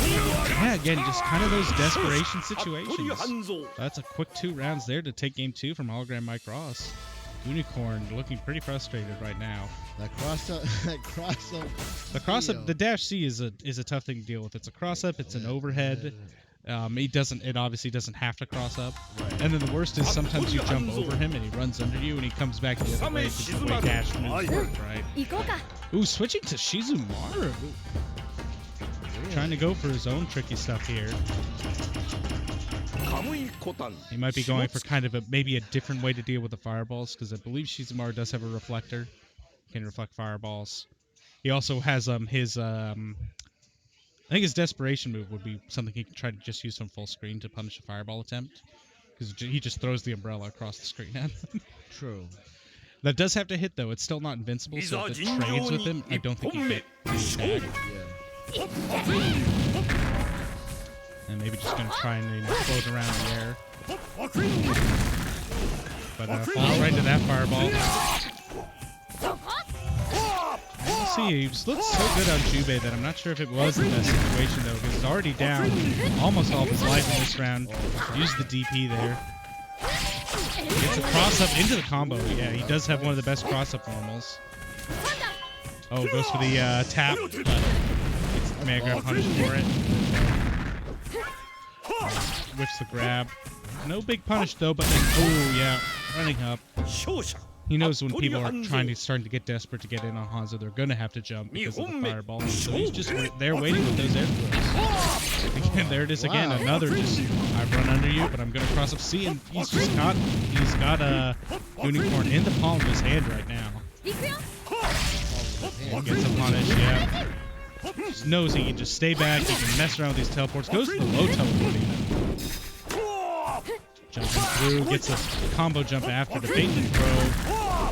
yeah, again, just kind of those desperation situations. That's a quick 2 rounds there to take game 2 from HologramMikeRoss. GoonieKorn looking pretty frustrated right now. That cross-up. The cross-up, the dash C is a tough thing to deal with. It's a cross-up, it's an overhead. He doesn't. It obviously doesn't have to cross up. And then the worst is sometimes you jump over him and he runs under you and he comes back the other way because the way dash moves work, right? Ooh, switching to Shizumaru. Trying to go for his own tricky stuff here. He might be going for kind of maybe a different way to deal with the fireballs because I believe Shizumaru does have a reflector. Can reflect fireballs. He also has his I think his desperation move would be something he can try to just use from full screen to punish a fireball attempt because he just throws the umbrella across the screen at him. True. That does have to hit though. It's still not invincible, so if it trades with him, I don't think he hit back. Yeah. And maybe just gonna try and float around in the air. But falls right into that fireball. See, he looked so good on Jubei that I'm not sure if it was the best situation though, because he's already down almost all of his life in this round. Used the DP there. Gets a cross up into the combo. Yeah, he does have one of the best cross up normals. Oh, goes for the tap. May I grab punish for it? Whips the grab. No big punish though, but then oh yeah, running up. He knows when people are starting to get desperate to get in on Hanzo, they're gonna have to jump because of the fireball. So he's just there waiting with those air throws. Again, there it is again. Another just I run under you, but I'm gonna cross up C, and he's got GoonieKorn in the palm of his hand right now. Gets a punish, yeah. Just knows he can just stay back, he can mess around with these teleports, goes to the low teleport even. Jumping through, gets a combo jump after the bait and throw.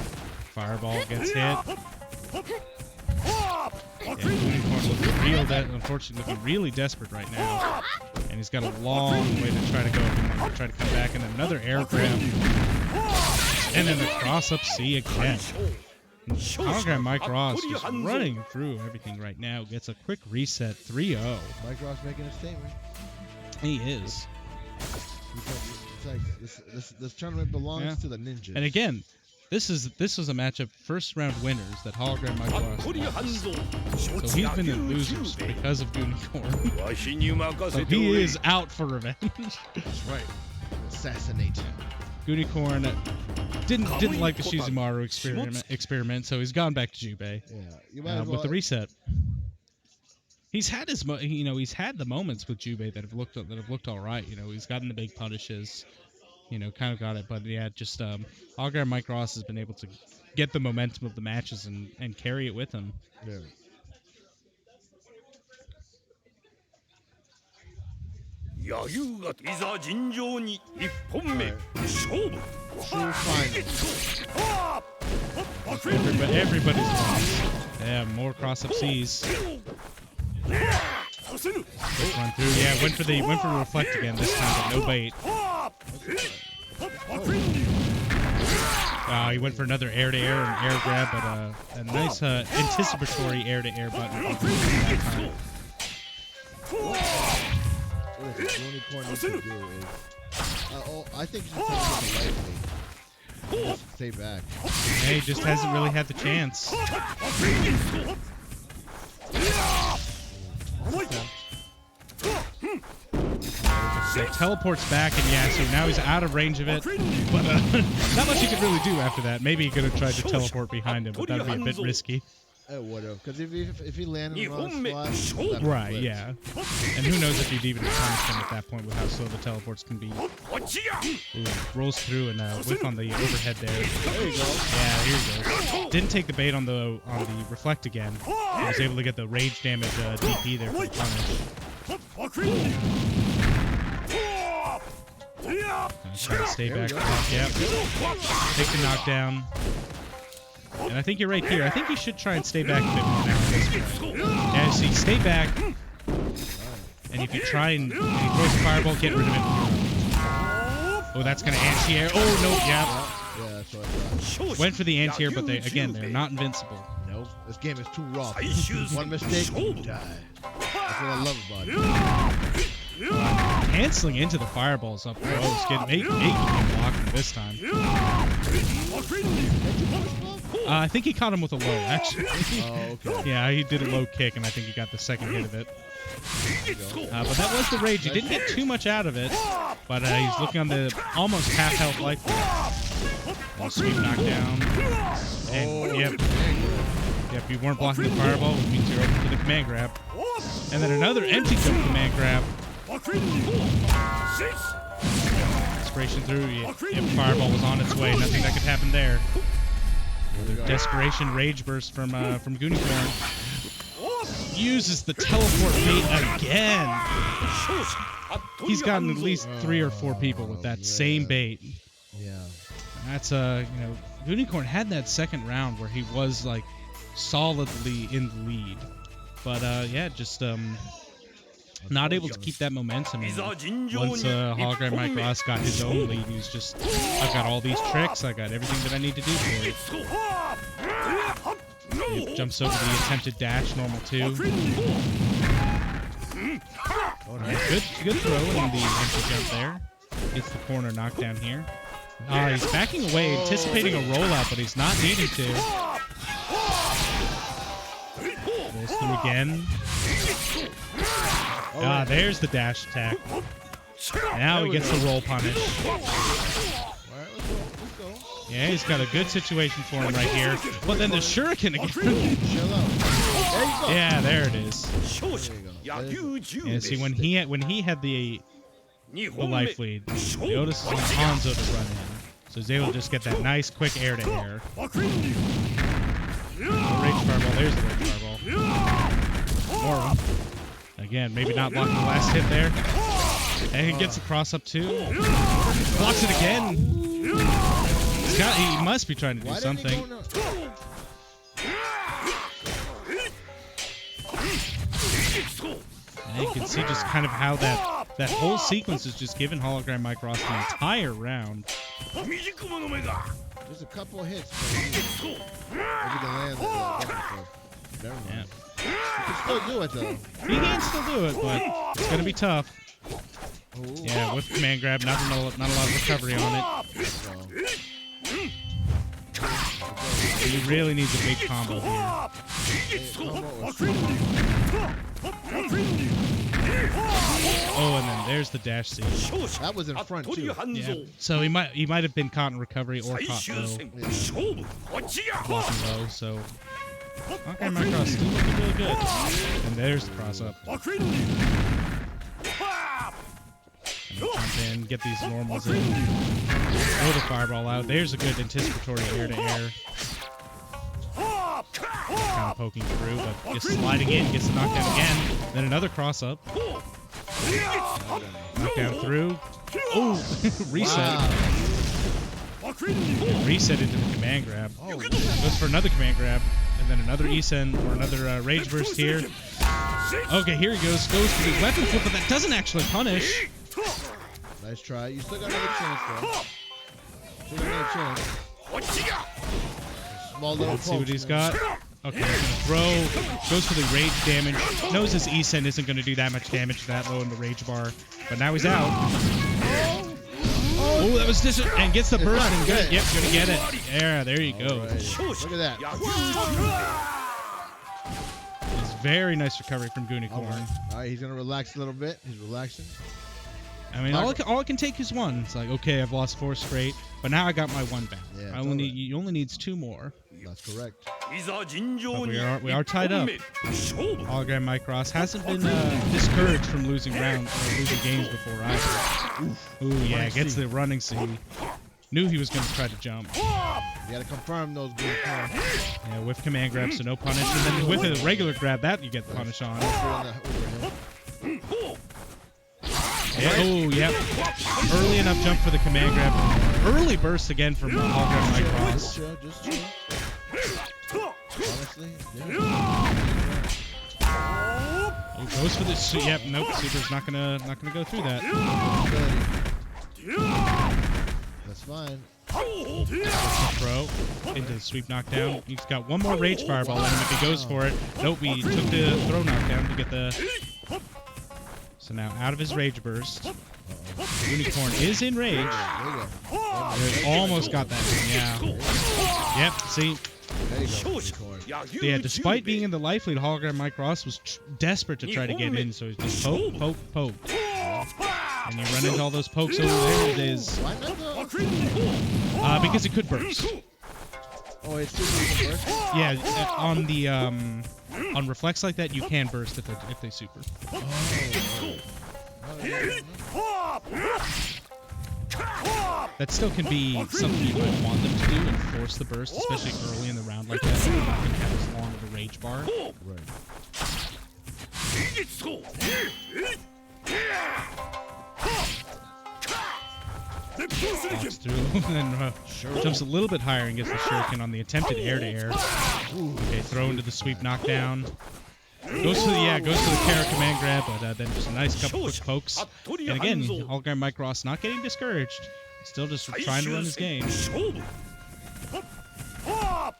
Fireball gets hit. Yeah, GoonieKorn unfortunately looking really desperate right now. And he's got a long way to try to go if he wants to try to come back. And then another air grab. And then the cross up C again. HologramMikeRoss just running through everything right now. Gets a quick reset, 3-0. Mike Ross making a statement. He is. It's like this tournament belongs to the ninjas. And again, this was a matchup first round winners that HologramMikeRoss lost. So he's been in losers because of GoonieKorn. So he is out for revenge. That's right. Assassinate him. GoonieKorn didn't like the Shizumaru experiment, so he's gone back to Jubei with the reset. He's had he's had the moments with Jubei that have looked all right. He's gotten the big punishes, kind of got it. But yeah, just HologramMikeRoss has been able to get the momentum of the matches and carry it with him. Yeah. Everybody's lost. Yeah, more cross up C's. Just run through. Yeah, went for the reflect again this time, but no bait. He went for another air-to-air and air grab, but a nice anticipatory air-to-air button that time. What GoonieKorn needs to do is, I think he's taking it lightly. Stay back. Yeah, he just hasn't really had the chance. So teleports back, and yeah, so now he's out of range of it. But not much he could really do after that. Maybe he could have tried to teleport behind him, but that would be a bit risky. It would have, because if he landed on a spot, right, yeah. And who knows if he'd even punish him at that point with how slow the teleports can be. Ooh, rolls through and whiff on the overhead there. There you go. Yeah, here he goes. Didn't take the bait on the reflect again. He was able to get the rage damage DP there for the punish. Try to stay back. Yep. Take the knockdown. And I think you're right here. I think you should try and stay back a bit more now at this point. Yeah, see, stay back. And if you try and throw the fireball, get rid of it. Oh, that's going to anti-air. Oh, no, yeah. Yeah, that's what I thought. Went for the anti-air, but they're not invincible. Nope. This game is too rough. One mistake, you die. That's what I love about it. Canceling into the fireballs up close. Getting eight blocking this time. I think he caught him with a low, actually. Oh, okay. Yeah, he did a low kick, and I think he got the second hit of it. But that was the rage. He didn't get too much out of it, but he's looking on the almost half health life. Sweep knockdown. And yep, you weren't blocking the fireball, which means you're open to the command grab. And then another empty jump command grab. Desperation through. Yep, fireball was on its way. Nothing that could happen there. Another desperation rage burst from GoonieKorn. Uses the teleport bait again. He's gotten at least 3 or 4 people with that same bait. Yeah. That's GoonieKorn had that second round where he was like solidly in the lead, but just not able to keep that momentum. And once HologramMikeRoss got his own lead, he's just, I've got all these tricks, I got everything that I need to do for it. He jumps over the attempted dash, normal 2. Good throw in the empty jump there. Gets the corner knockdown here. He's backing away, anticipating a rollout, but he's not needing to. Goes through again. There's the dash attack. Now he gets the roll punish. Yeah, he's got a good situation for him right here. But then the shuriken again. Yeah, there it is. Yeah, see, when he had the life lead, the Otis is on Hanzo to run in. So he's able to just get that nice quick air-to-air. Rage fireball, there's the rage fireball. More of them. Again, maybe not blocking the last hit there. And he gets the cross up too. Blocks it again. He must be trying to do something. And you can see just kind of how that whole sequence is just giving HologramMikeRoss the entire round. There's a couple of hits, but maybe you can land that. Never mind. He can still do it, though. He can still do it, but it's going to be tough. Ooh. Yeah, with command grab, not a lot of recovery on it. He really needs a big combo here. Oh, and then there's the dash C. That was in front too. Yeah. So he might have been caught in recovery or caught low. Blocking low, so HologramMikeRoss still looking really good. And there's the cross up. And jump in, get these normals in. Throw the fireball out. There's a good anticipatory air-to-air. Kind of poking through, but just sliding in, gets the knockdown again. Then another cross up. Knockdown through. Oh, reset. Reset into the command grab. Goes for another command grab. And then another E-Sen or another Rage Burst here. Okay, here he goes. Goes for the weapon flip, but that doesn't actually punish. Nice try. You still got another chance, though. Still got another chance. Small little Let's see what he's got. Okay, he's gonna throw. Goes for the rage damage. Knows his E-Sen isn't going to do that much damage that low in the rage bar. But now he's out. Oh, that was and gets the burst and good. Yep, gonna get it. Yeah, there you go. Right. Look at that. It's very nice recovery from GoonieKorn. All right, he's gonna relax a little bit. He's relaxing. I mean, all it can take is one. It's like, okay, I've lost 4 straight, but now I got my 1 back. Yeah, he only needs 2 more. That's correct. But we are tied up. HologramMikeRoss hasn't been discouraged from losing games before either. Ooh, yeah, gets the running C. Knew he was going to try to jump. You got to confirm those good points. Yeah, with command grab, so no punish. And then with a regular grab, that you get the punish on. Yeah, oh, yep. Early enough jump for the command grab. Early burst again from HologramMikeRoss. Just chill. Honestly, yeah. Oh, goes for the yep. Nope. Super's not gonna go through that. That's fine. Throw into the sweep knockdown. He's got 1 more rage fireball in him if he goes for it. Nope. He took the throw knockdown to get the. So now out of his rage burst. GoonieKorn is in rage. Almost got that one, yeah. Yep, see? There you go, GoonieKorn. Yeah, despite being in the life lead, HologramMikeRoss was desperate to try to get in, so he's just poke, poke, poke. And you run into all those pokes over there. It is Why not though? because it could burst. Oh, it's just burst? Yeah, on the on reflex like that, you can burst if they super. That still can be something you might want them to do and force the burst, especially early in the round like that. So you're not going to have as long of a rage bar. Right. Walks through and jumps a little bit higher and gets the shuriken on the attempted air-to-air. Okay, throw into the sweep knockdown. Goes to the Kara command grab, but then just a nice couple quick pokes. And again, HologramMikeRoss not getting discouraged. Still just trying to run his game.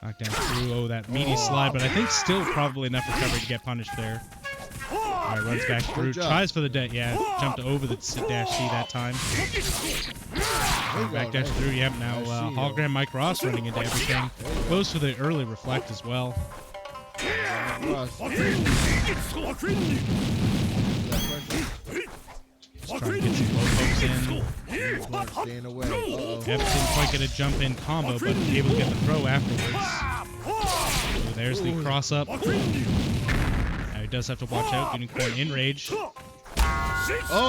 Knockdown through. Oh, that meaty slide, but I think still probably enough recovery to get punished there. All right, runs back through. Tries for the debt. Yeah, jumped over the dash C that time. Back dash through. Yep, now HologramMikeRoss running into everything. Goes for the early reflect as well. Just trying to get some low pokes in. Staying away. Yep, didn't quite get a jump in combo, but able to get the throw afterwards. So there's the cross up. Now he does have to watch out. GoonieKorn in rage. Oh,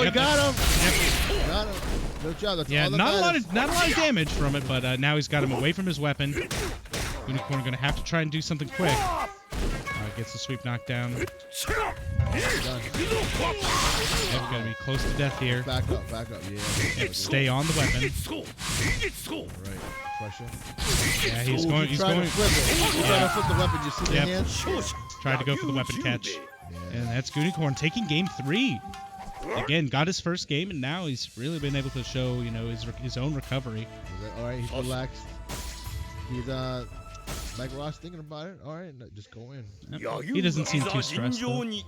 he got him! Yep. Got him. Good job. That's Yeah, all that not a matters. lot of damage from it, but now he's got him away from his weapon. GoonieKorn gonna have to try and do something quick. Gets the sweep knockdown. Done. Yep, gonna be close to death here. Back up, yeah. Yep, stay on the weapon. Right. Pressure. Yeah, he's Ooh, going. he's He's trying going. to flip it. He's trying to flip the weapon. You see the Yep. hands? Tried to go for the weapon catch. Yeah. And that's GoonieKorn taking game 3. Again, got his first game, and now he's really been able to show, his own recovery. All right, he's relaxed. He's MikeRoss thinking about it. All right, just go in. Yep. He doesn't seem too stressed, though. Actually,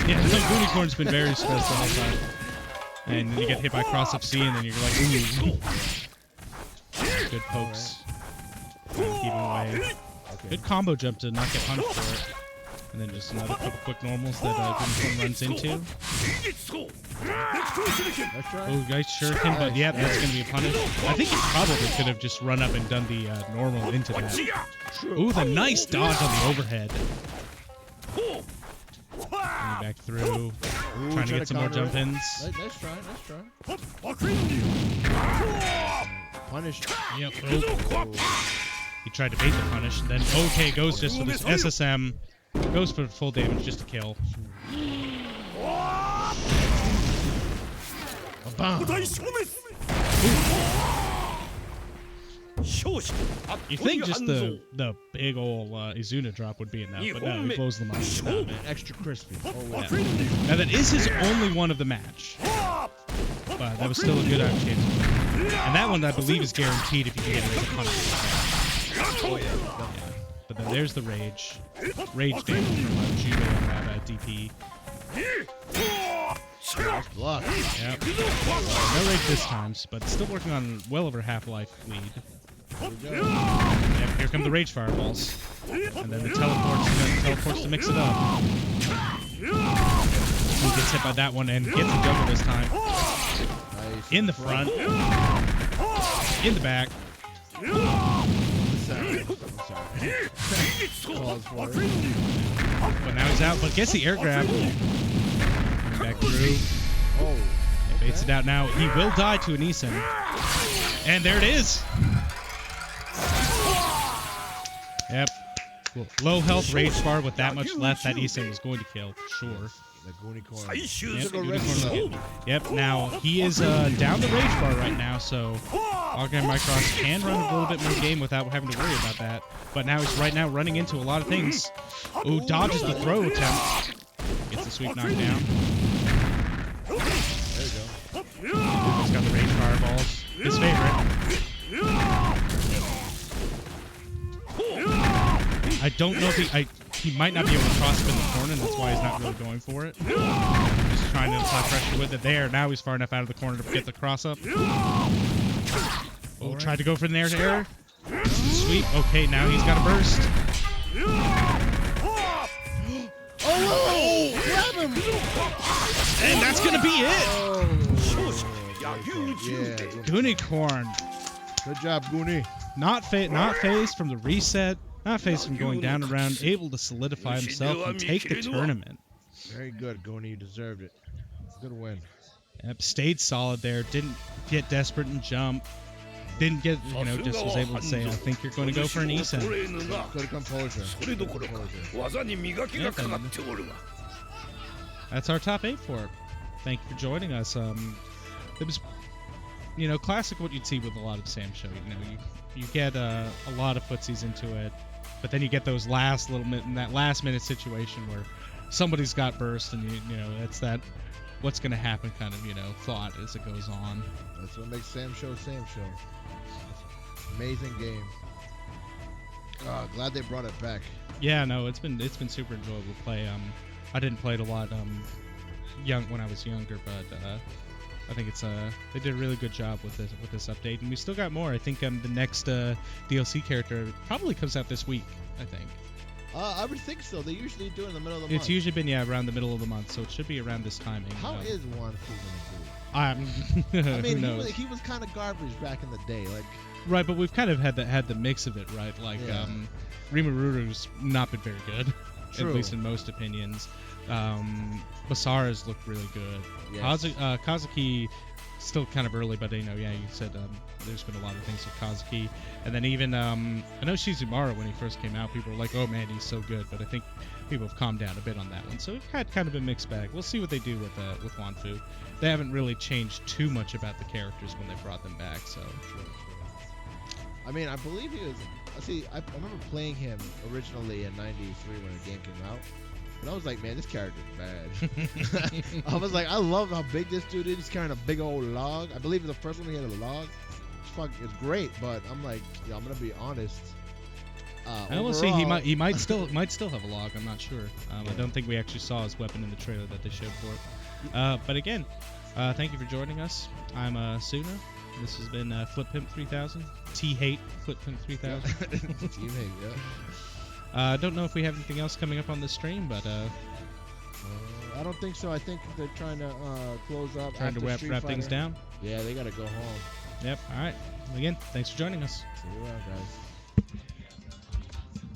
Yeah, no, GoonieKorn's been very stressed the whole time. And then you get hit by cross up C, and then you're like, ooh. Good pokes. Keep him away. Good combo jump to not get punished for it. And then just another couple quick normals that GoonieKorn runs into. That's right. Oh, nice shuriken, but yeah, that's going to be a punish. I think he probably could have just run up and done the normal into that. Ooh, the nice dodge on the overhead. Coming back through. Trying to get some more jump ins. Nice try. Punish. Yep. Oh. He tried to bait the punish, and then okay, goes just for this SSM. Goes for full damage just to kill. Bam. You think just the big ol' Izuna drop would be enough, but no, he blows them up. Extra crispy. Oh, Yeah. Now that is his only one of the match, but that was still a good chance. And that one I believe is guaranteed if you can get it as a punish. Yeah. But then there's the rage damage from Jubei on that DP. Nice block. Yep. No rage this time, but still working on well over half-life lead. Yep, here come the rage fireballs. And then the teleports to mix it up. He gets hit by that one and gets a double this time. Nice. In the front. In the back. But now he's out, but gets the air grab. Coming back through. Oh. Baits it out now. He will die to an Isin. And there it is. Yep. Low health rage bar with that much left. That Isin was going to kill for sure. The GoonieKorn. Yep, now he is down the rage bar right now, so HologramMikeRoss can run a little bit more game without having to worry about that. But now he's right now running into a lot of things. Ooh, dodges the throw attempt. Gets the sweep knocked down. There you go. He's got the rage fireballs. His favorite. I don't know if he might not be able to cross up in the corner, and that's why he's not really going for it. Just trying to apply pressure with it there. Now he's far enough out of the corner to get the cross up. Oh, tried to go for the nair to air. Sweep. Okay, now he's got a burst. Oh, grab him! And that's gonna be it. Yeah, GoonieKorn. good job, Goonie. Not phased from the reset. Not phased from going down and around. Able to solidify himself and take the tournament. Very good, Goonie. You deserved it. Good win. Yep, stayed solid there. Didn't get desperate and jump. Didn't get, just was able to say, I think you're going to go for an E-set. Good composure. Yep, that's our top 8 for it. Thank you for joining us. It was, classic what you'd see with a lot of Sam show. You get a lot of footsies into it, but then you get those last minute situation where somebody's got burst, and it's that what's going to happen kind of thought as it goes on. That's what makes Sam show. Amazing game. Oh, glad they brought it back. Yeah, no, it's been super enjoyable to play. I didn't play it a lot when I was younger, but I think they did a really good job with this update, and we still got more. I think the next DLC character probably comes out this week, I think. I would think so. They usually do it in the middle of the month. It's usually been around the middle of the month, so it should be around this timing. How is Wanfu who knows? He was kind of garbage back in the day, like. Right, but we've kind of had the mix of it, right? Like Rimaruru's not been very good, True. at least in most opinions. Basara's looked really good. Yes. Kazuki still kind of early, but you said there's been a lot of things with Kazuki, and then even I know Shizumaru when he first came out, people were like, oh man, he's so good, but I think people have calmed down a bit on that one. So we've had kind of a mixed bag. We'll see what they do with Wanfu. They haven't really changed too much about the characters when they brought them back. So. I mean, I believe he was. See, I remember playing him originally in '93 when the game came out. And I was like, man, this character's bad. I was like, I love how big this dude is. He's carrying a big old log. I believe the first one he had a log. It's great, but I'm like, I'm gonna be honest. We'll see. He might still have a log. I'm not sure. I don't think we actually saw his weapon in the trailer that they showed for it. But again, thank you for joining us. I'm Suna. This has been Flip Pimp 3000. T-Hate Flip Pimp 3000. Teammate, yeah. I don't know if we have anything else coming up on the stream, but I don't think so. I think they're trying to close up. Trying to wrap things down. Yeah, they gotta go home. Yep. All right. Again, thanks for joining us. See you around, guys.